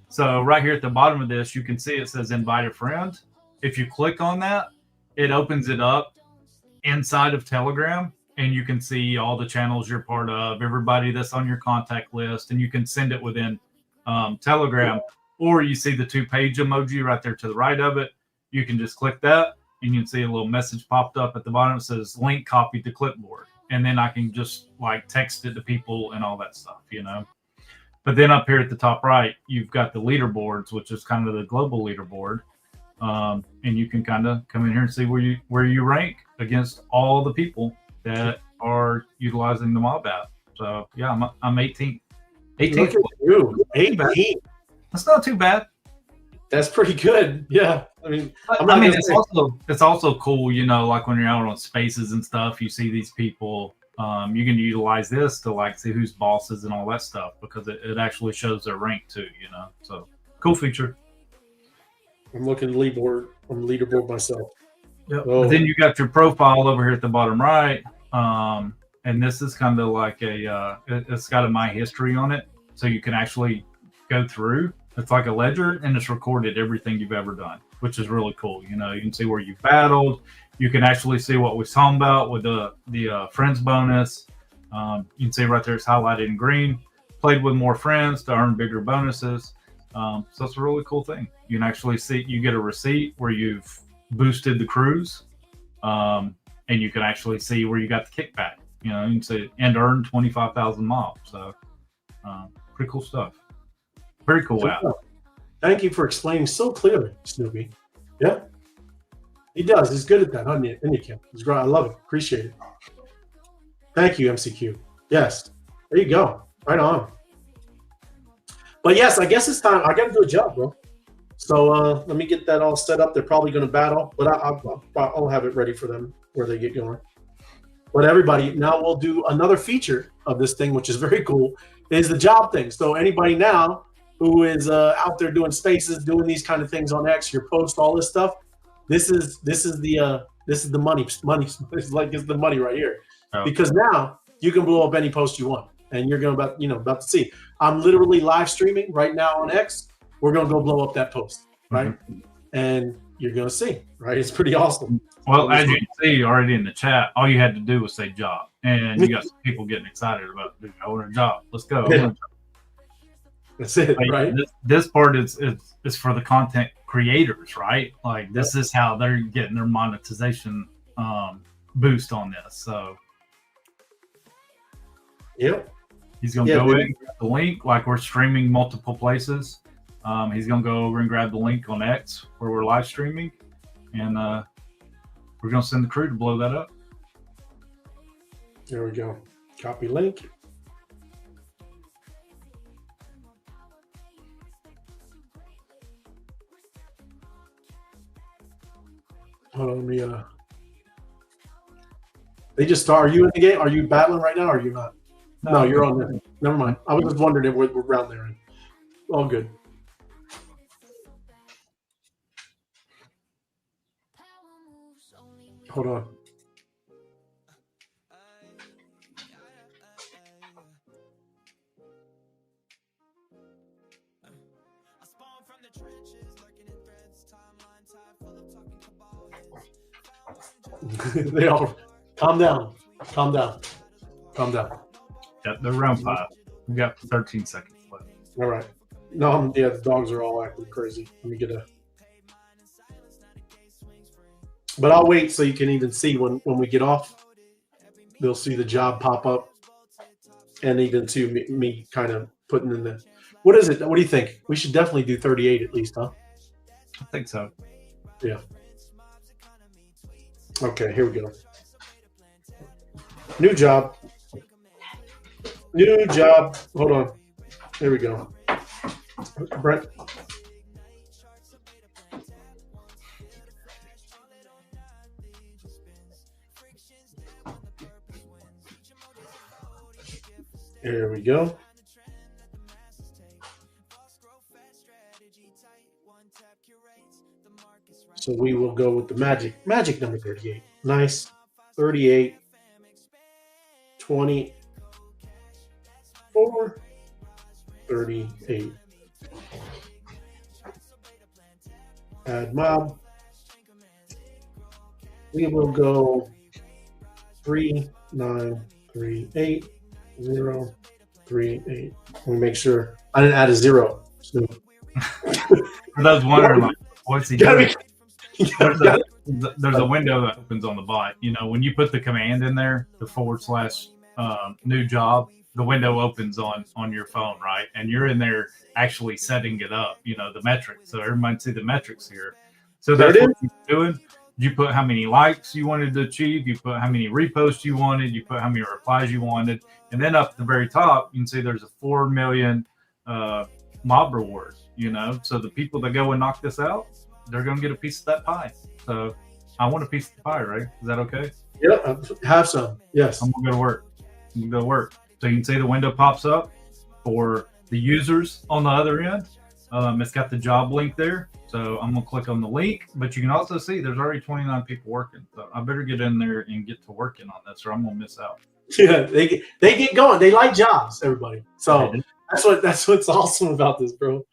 So right here at the bottom of this, you can see it says invite a friend. If you click on that, it opens it up inside of Telegram, and you can see all the channels you're part of, everybody that's on your contact list, and you can send it within Telegram. Or you see the 2-page emoji right there to the right of it. You can just click that, and you can see a little message popped up at the bottom. It says link copied to clipboard. And then I can just like text it to people and all that stuff, you know. But then up here at the top right, you've got the leaderboards, which is kind of the global leaderboard. And you can kind of come in here and see where you rank against all the people that are utilizing the mob app. So yeah, I'm 18. 18. Look at you. 18. That's not too bad. That's pretty good. Yeah. I mean, it's also cool, you know, like when you're out on spaces and stuff, you see these people. You can utilize this to like see who's bosses and all that stuff because it actually shows their rank too, you know. So cool feature. I'm looking at the leaderboard myself. Yep. Oh. Then you got your profile over here at the bottom right. And this is kind of like it's got a my history on it. So you can actually go through. It's like a ledger, and it's recorded everything you've ever done, which is really cool. You know, you can see where you battled. You can actually see what we was talking about with the friends bonus. You can see right there it's highlighted in green. Played with more friends to earn bigger bonuses. So it's a really cool thing. You can actually see, you get a receipt where you've boosted the cruise, and you can actually see where you got the kickback. You know, you can see and earn 25,000 mob. So pretty cool stuff. Very cool app. Thank you for explaining so clearly, Snoopy. Yeah, he does. He's good at that, isn't he? He's great. I love it. Appreciate it. Thank you, MCQ. Yes, there you go. Right on. But yes, I guess it's time. I got to do a job, bro. So let me get that all set up. They're probably going to battle, but I'll have it ready for them where they get going. But everybody, now we'll do another feature of this thing, which is very cool, is the job thing. So anybody now who is out there doing spaces, doing these kind of things on X, your post, all this stuff, this is the money. It's the money right here. Oh. Because now you can blow up any post you want, and you're about to see. I'm literally live streaming right now on X. We're gonna go blow up that post, right? Mm-hmm. And you're gonna see, right? It's pretty awesome. Well, as you can see already in the chat, all you had to do was say job, and you got some people getting excited about, I want a job. Let's go. Yeah. That's it, like, right? This part is for the content creators, right? Like this is how they're getting their monetization boost on this. So, yep. He's gonna go in and grab the link. Like we're streaming multiple places. He's gonna go over and grab the link on X where we're live streaming, and we're gonna send the crew to blow that up. There we go. Copy link. Hold on, let me. They just start. Are you in the game? Are you battling right now? Or are you not? No, you're on there. Never mind. I was just wondering if we're around there. All good. Hold on. They all calm down. Yeah, they're round 5. We got 13 seconds left. All right. No, yeah, the dogs are all acting crazy. Let me get a. But I'll wait so you can even see when we get off. They'll see the job pop up. and even to me kind of putting in the. What is it? What do you think? We should definitely do 38 at least, huh? I think so. Yeah. Okay, here we go. New job. New job. Hold on. Here we go. Brent. There we go. So we will go with the magic number 38. Nice. 38. 24. 38. Add mob. We will go 3938 Let me make sure I didn't add a 0. So. For those wondering, like, what's he doing? There's a window that opens on the bot. You know, when you put the command in there, the / new job, the window opens on your phone, right? And you're in there actually setting it up, you know, the metrics. So everybody can see the metrics here. So that's what you're doing. You put how many likes you wanted to achieve. You put how many reposts you wanted. You put how many replies you wanted. And then up at the very top, you can see there's a 4 million mob reward, you know. So the people that go and knock this out, they're going to get a piece of that pie. So I want a piece of the pie, right? Is that okay? Yeah, have some. Yes. I'm going to go to work. I'm going to go to work. So you can see the window pops up for the users on the other end. It's got the job link there. So I'm going to click on the link. But you can also see there's already 29 people working. So I better get in there and get to working on this or I'm going to miss out. Yeah, they get going. They like jobs, everybody. So that's what's awesome about this, bro.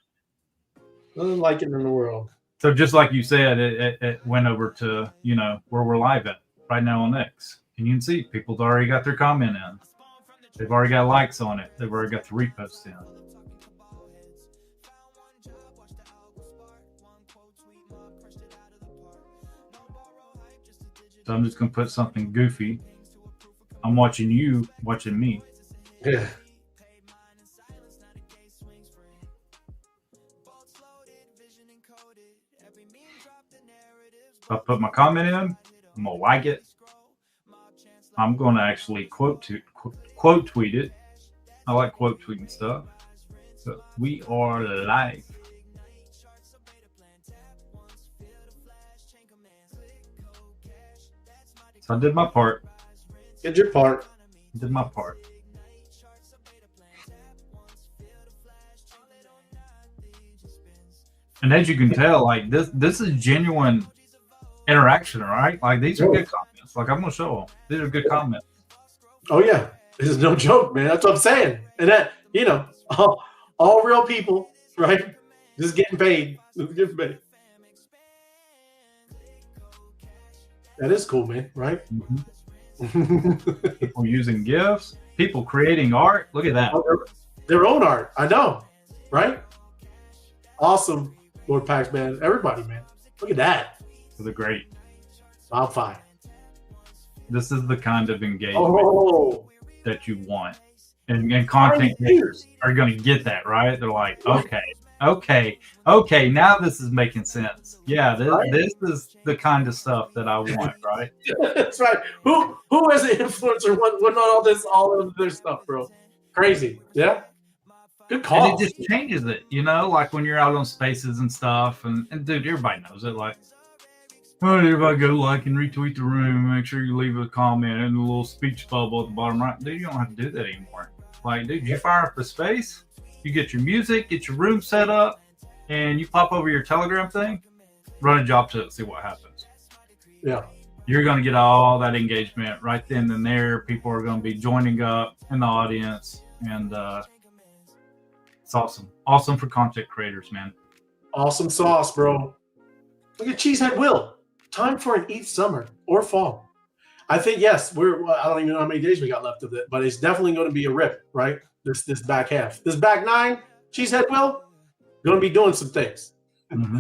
Nothing like it in the world. So just like you said, it went over to, you know, where we're live at right now on X. And you can see people's already got their comment in. They've already got likes on it. They've already got the reposts in. So I'm just going to put something goofy. I'm watching you, watching me. Yeah. I put my comment in. I'm going to like it. I'm going to actually quote tweet it. I like quote tweeting stuff. So we are live. So I did my part. Did your part. Did my part. And as you can tell, like this is genuine interaction, right? Like these are good comments. Like I'm gonna show them. These are good comments. Oh yeah, this is no joke, man. That's what I'm saying. And that, you know, all real people, right? Just getting paid. Getting paid. That is cool, man. Right? Mm-hmm. People using GIFs. People creating art. Look at that. Their own art. I know, right? Awesome, Lord Pax, man. Everybody, man. Look at that. They're great. MOBFI. This is the kind of engagement that you want. And content creators are going to get that, right? They're like, okay, now this is making sense. Yeah, this is the kind of stuff that I want, right? That's right. Who as an influencer want all of this stuff, bro? Crazy. Yeah. Good call. And it just changes it, you know, like when you're out on spaces and stuff. And dude, everybody knows it. Like, well, everybody go like and retweet the room. Make sure you leave a comment and a little speech bubble at the bottom right. Dude, you don't have to do that anymore. Like, dude, you fire up a space, you get your music, get your room set up, and you pop over your Telegram thing, run a job to it, see what happens. Yeah. You're going to get all that engagement right then and there. People are going to be joining up in the audience, and it's awesome. Awesome for content creators, man. Awesome sauce, bro. Look at Cheesehead Will. Time for an Eat Summer or Fall. I think, yes, I don't even know how many days we got left of it, but it's definitely going to be a rip, right? This back half. This back 9, Cheesehead Will, going to be doing some things. Mm-hmm.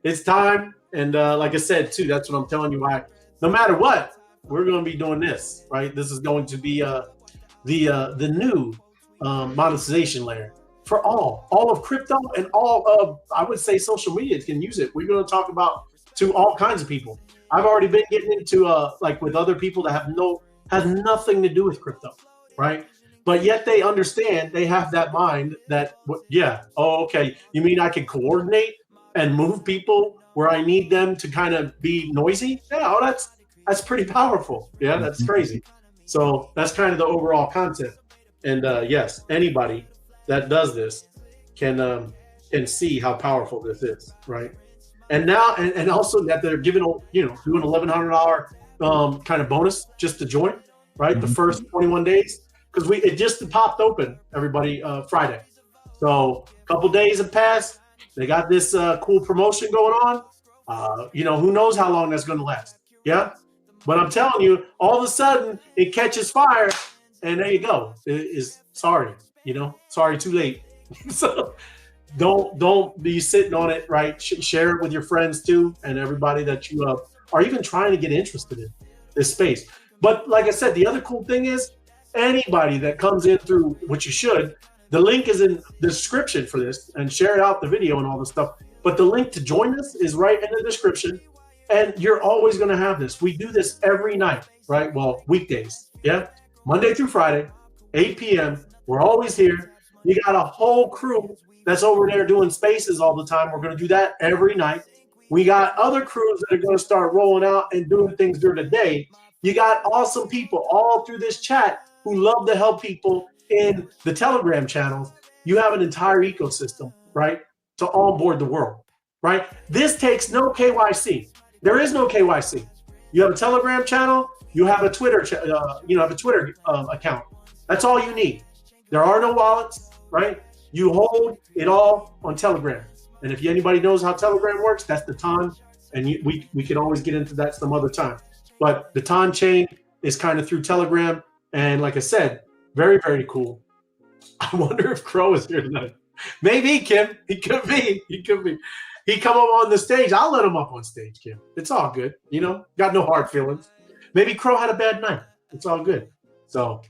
It's time. And like I said, too, that's what I'm telling you. No matter what, we're going to be doing this, right? This is going to be the new monetization layer for all of crypto and all of, I would say, social media can use it. We're going to talk about to all kinds of people. I've already been getting into like with other people that has nothing to do with crypto, right? But yet they understand, they have that mind that, yeah, oh, okay, you mean I can coordinate and move people where I need them to kind of be noisy? Yeah, oh, that's pretty powerful. Yeah, that's crazy. So that's kind of the overall concept. And yes, anybody that does this can see how powerful this is, right? And now, and also that they're giving, doing $1,100 kind of bonus just to join, right? The first 21 days. Because it just popped open, everybody, Friday. So a couple days have passed. They got this cool promotion going on. Who knows how long that's going to last? Yeah. But I'm telling you, all of a sudden it catches fire, and there you go. Sorry, too late. So don't be sitting on it, right? Share it with your friends too, and everybody that you are even trying to get interested in this space. But like I said, the other cool thing is, anybody that comes in through, which you should, the link is in the description for this, and share out the video and all this stuff. But the link to join us is right in the description, and you're always going to have this. We do this every night, right? Well, weekdays, yeah? Monday through Friday, 8 p.m. We're always here. You got a whole crew that's over there doing spaces all the time. We're going to do that every night. We got other crews that are going to start rolling out and doing things during the day. You got awesome people all through this chat who love to help people in the Telegram channels. You have an entire ecosystem, right, to onboard the world, right? This takes no KYC. There is no KYC. You have a Telegram channel. You have a Twitter, account. That's all you need. There are no wallets, right? You hold it all on Telegram. And if anybody knows how Telegram works, that's the TON, and we can always get into that some other time. But the TON chain is kind of through Telegram. And like I said, very, very cool. I wonder if Crow is here tonight. Maybe, Kim. He could be. He come up on the stage. I'll let him up on stage, Kim. It's all good. Got no hard feelings. Maybe Crow had a bad night. It's all good. So,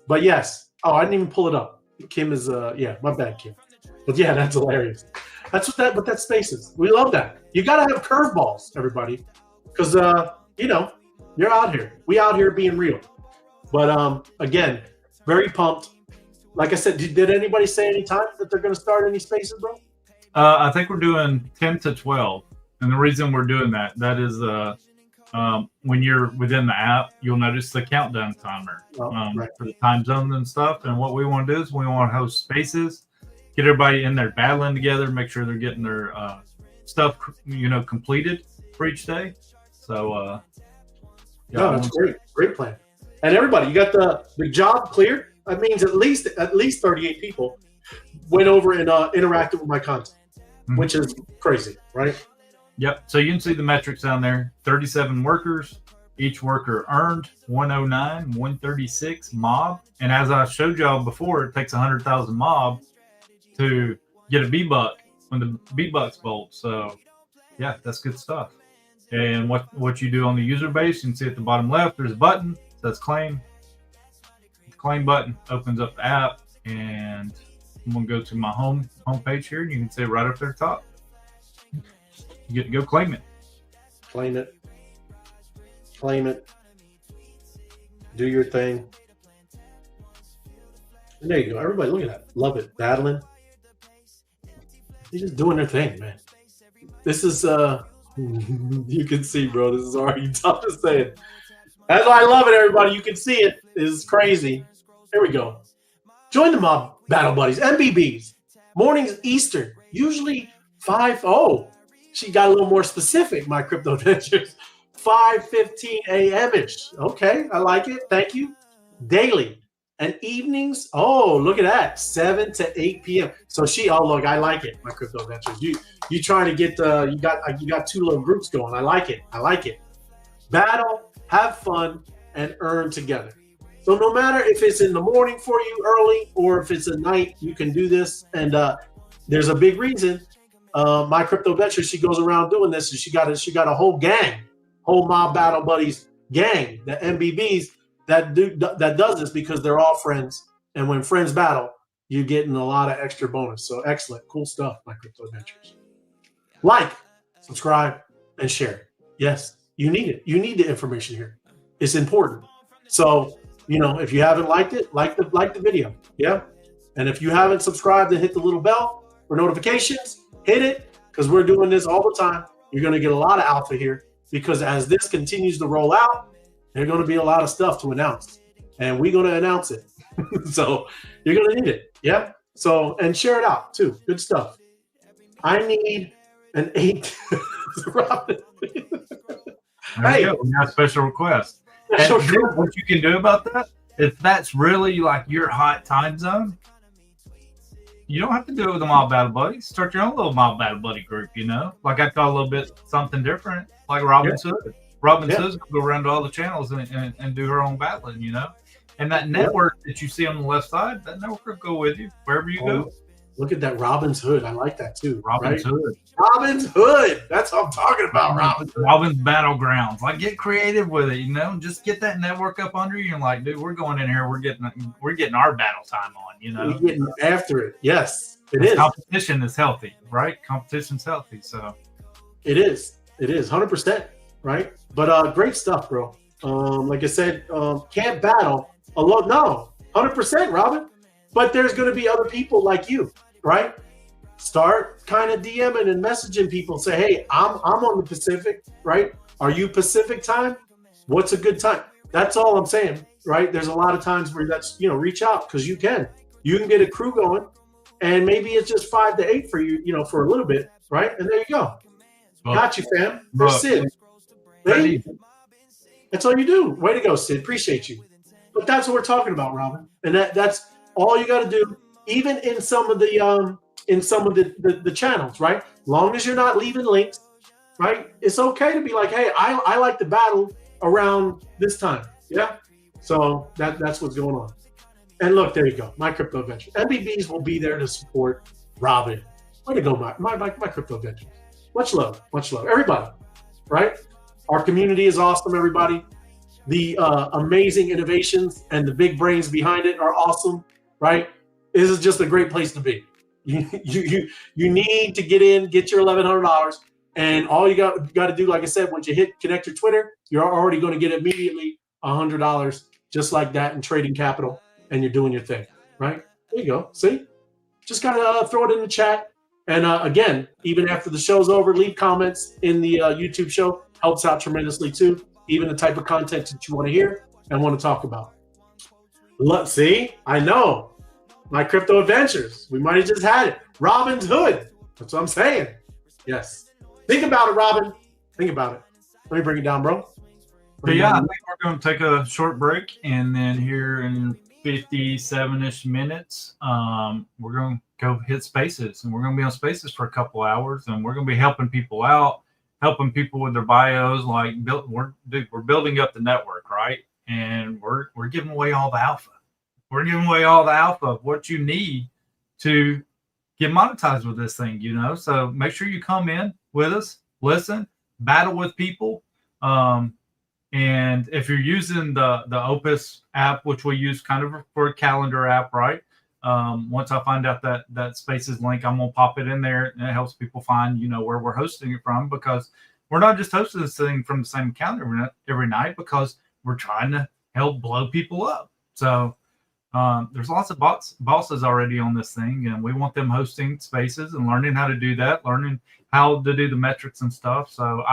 but yes. Oh, I didn't even pull it up. Kim is, my bad, Kim. But yeah, that's hilarious. That's what that space is. We love that. You got to have curveballs, everybody. Because, you're out here. We out here being real. But again, very pumped. Like I said, did anybody say any time that they're going to start any spaces, bro? I think we're doing 10 to 12. And the reason we're doing that is when you're within the app, you'll notice the countdown timer right. for the time zones and stuff. And what we want to do is we want to host spaces, get everybody in there battling together, make sure they're getting their stuff, completed for each day. So, that's great. Great plan. And everybody, you got the job cleared. That means at least 38 people went over and interacted with my content, which is crazy, right? Yep. So you can see the metrics down there. 37 workers. Each worker earned 109, 136 mob. And as I showed y'all before, it takes 100,000 mob to get a B-Buck when the B-Bucks bolt. So, yeah, that's good stuff. And what you do on the user base, you can see at the bottom left, there's a button. Says claim. The claim button opens up the app, and I'm gonna go to my home page here, and you can see it right up there at the top. You get to go claim it. Claim it. Do your thing. And there you go. Everybody, look at that. Love it. Battling. They're just doing their thing, man. This is you can see, bro. This is already tough to say it. That's why I love it, everybody. You can see it. It's crazy. Here we go. Join the Mob Battle Buddies, MBBs. Mornings Eastern, usually 5. Oh, she got a little more specific, my crypto adventures. 5:15 a.m.-ish. Okay, I like it. Thank you. Daily. And evenings, oh, look at that. 7 to 8 p.m. So look, I like it, my crypto adventures. You trying to get you got two little groups going. I like it. Battle, have fun, and earn together. So no matter if it's in the morning for you early or if it's at night, you can do this. And there's a big reason. My crypto adventure, she goes around doing this, and she got a whole gang, whole Mob Battle Buddies gang, the MBBs. that does this because they're all friends. And when friends battle, you're getting a lot of extra bonus. So excellent. Cool stuff, my crypto adventures. Like, subscribe, and share. Yes, you need it. You need the information here. It's important. So, you know, if you haven't liked it, like the video. Yeah. And if you haven't subscribed and hit the little bell for notifications, hit it, because we're doing this all the time. You're going to get a lot of alpha here, because as this continues to roll out, there's going to be a lot of stuff to announce, and we're going to announce it. So you're going to need it. Yeah. So, and share it out too. Good stuff. I need an 8. Robin. There you go. We got a special request. And what you can do about that, if that's really like your hot time zone, you don't have to do it with the Mob Battle Buddies. Start your own little Mob Battle Buddy group, you know? Like I thought a little bit something different, like Robin's Hood. Robin's Hood's going to go around to all the channels and do her own battling, you know? And that network that you see on the left side, that network will go with you wherever you go. Look at that Robin's Hood. I like that too. Robin's Hood. Robin's Hood. That's what I'm talking about, Robin's Battlegrounds. Like, get creative with it, you know? Just get that network up under you and like, dude, we're going in here. We're getting our battle time on, you know? We're getting after it. Yes, it is. Competition is healthy, right? Competition's healthy, so. It is. It is 100%, right? But great stuff, bro. Like I said, can't battle alone. No, 100%, Robin. But there's going to be other people like you, right? Start kind of DMing and messaging people. Say, hey, I'm on the Pacific, right? Are you Pacific time? What's a good time? That's all I'm saying, right? There's a lot of times where that's, you know, reach out, because you can get a crew going, and maybe it's just 5 to 8 for you, you know, for a little bit, right? And there you go. Got you, fam. There's Sid. Hey, that's all you do. Way to go, Sid. Appreciate you. But that's what we're talking about, Robin. And that's all you got to do, even in some of the channels, right? Long as you're not leaving links, right? It's okay to be like, hey, I like to battle around this time. Yeah. So that's what's going on. And look, there you go. My crypto adventure. MBBs will be there to support Robin. Way to go, my crypto adventure. Much love, everybody. Right? Our community is awesome, everybody. The amazing innovations and the big brains behind it are awesome. Right? This is just a great place to be. You need to get in, get your $1,100, and all you got to do, like I said, once you hit connect your Twitter, you're already going to get immediately $100 just like that in trading capital, and you're doing your thing. Right? There you go. See? Just gotta throw it in the chat. And again, even after the show's over, leave comments in the YouTube show. Helps out tremendously too. Even the type of content that you want to hear and want to talk about. Look, see, I know my crypto adventures. We might have just had it. Robin's Hood. That's what I'm saying. Yes. Think about it, Robin. Think about it. Let me bring it down, bro. But yeah, I think we're going to take a short break, and then here in 57-ish minutes, we're going to go hit Spaces, and we're going to be on Spaces for a couple hours, and we're going to be helping people out, helping people with their bios. Like, we're building up the network, right? And we're giving away all the alpha. We're giving away all the alpha of what you need to get monetized with this thing, you know? So make sure you come in with us, listen, battle with people. And if you're using the Opus app, which we use kind of for a calendar app, right? Once I find out that Spaces link, I'm going to pop it in there, and it helps people find, you know, where we're hosting it from, because we're not just hosting this thing from the same account every night, because we're trying to help blow people up. So there's lots of bosses already on this thing, and we want them hosting Spaces and learning how to do that, learning how to do the metrics and stuff. So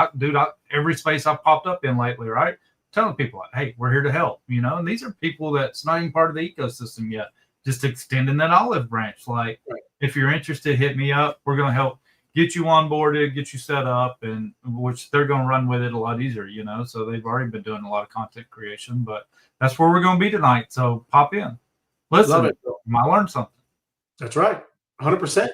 every space I've popped up in lately, right? Telling people, like, hey, we're here to help, you know, and these are people that's not even part of the ecosystem yet, just extending that olive branch. Like, if you're interested, hit me up. We're going to help get you onboarded, get you set up, and which they're going to run with it a lot easier, you know. So they've already been doing a lot of content creation, but that's where we're going to be tonight. So pop in. Listen, you might learn something. That's right. 100%.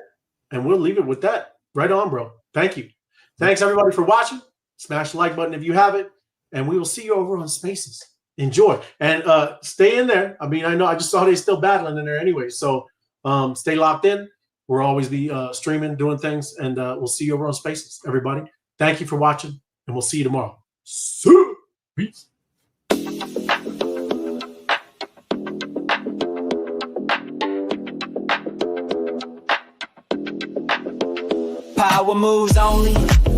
And we'll leave it with that. Right on, bro. Thank you. Thanks, everybody, for watching. Smash the like button if you have it. And we will see you over on Spaces. Enjoy. And stay in there. I mean, I know I just saw they still battling in there anyway. So stay locked in. We'll always be streaming, doing things. And we'll see you over on Spaces, everybody. Thank you for watching. And we'll see you tomorrow. See you. Peace. Power moves only,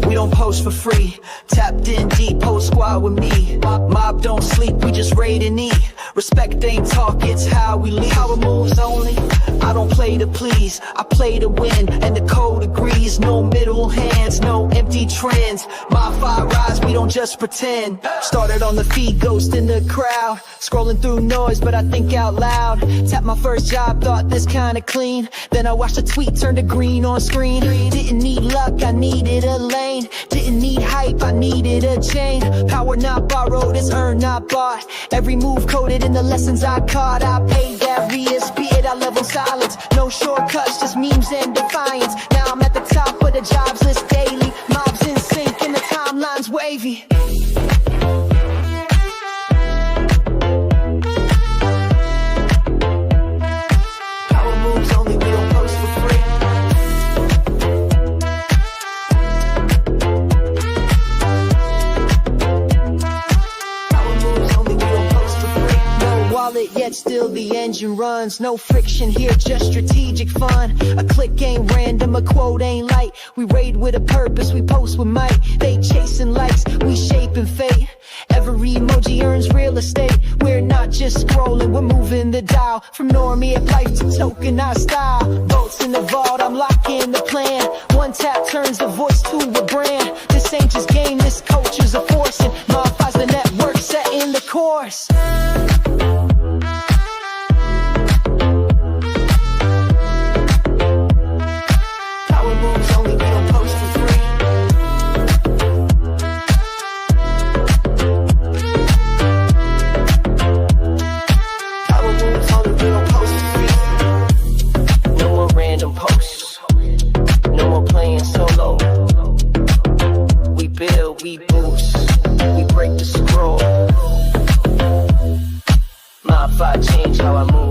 we don't post for free. Tapped in deep, whole squad with me. Mob don't sleep, we just raid and eat. Respect ain't talk, it's how we lead. Power moves only, I don't play to please, I play to win, and the code agrees. No middle hands, no empty trends. MOBFI rise, we don't just pretend. Started on the feed, ghost in the crowd. Scrolling through noise, but I think out loud. Tapped my first job, thought this kinda clean. Then I watched a tweet turn to green on screen. Didn't need luck, I needed a lane. Didn't need hype, I needed a chain. Power not borrowed, it's earned, not bought. Every move coded in the lessons I caught. I paid that reas, be it I level silence. No shortcuts, just memes and defiance. Now I'm at the top of the jobs list daily. Mobs in sync and the timeline's wavy. Power moves only, we don't post for free. Power moves only, we don't post for free. No wallet, yet still the engine runs. No friction here, just strategic fun. A click ain't random, a quote ain't light. We raid with a purpose, we post with might. They chasing likes, we shaping fate. Every emoji earns real estate. We're not just scrolling, we're moving the dial. From normie at life to tokenized style. Votes in the vault, I'm locking the plan. One tap turns the voice to a brand. This ain't just game, this culture's a force. And MOBFI's the network setting the course. Power moves only, we don't post for free. Power moves only, we don't post for free. No more random posts, no more playing solo. We build, we boost, we break the scroll. MOBFI change how I move.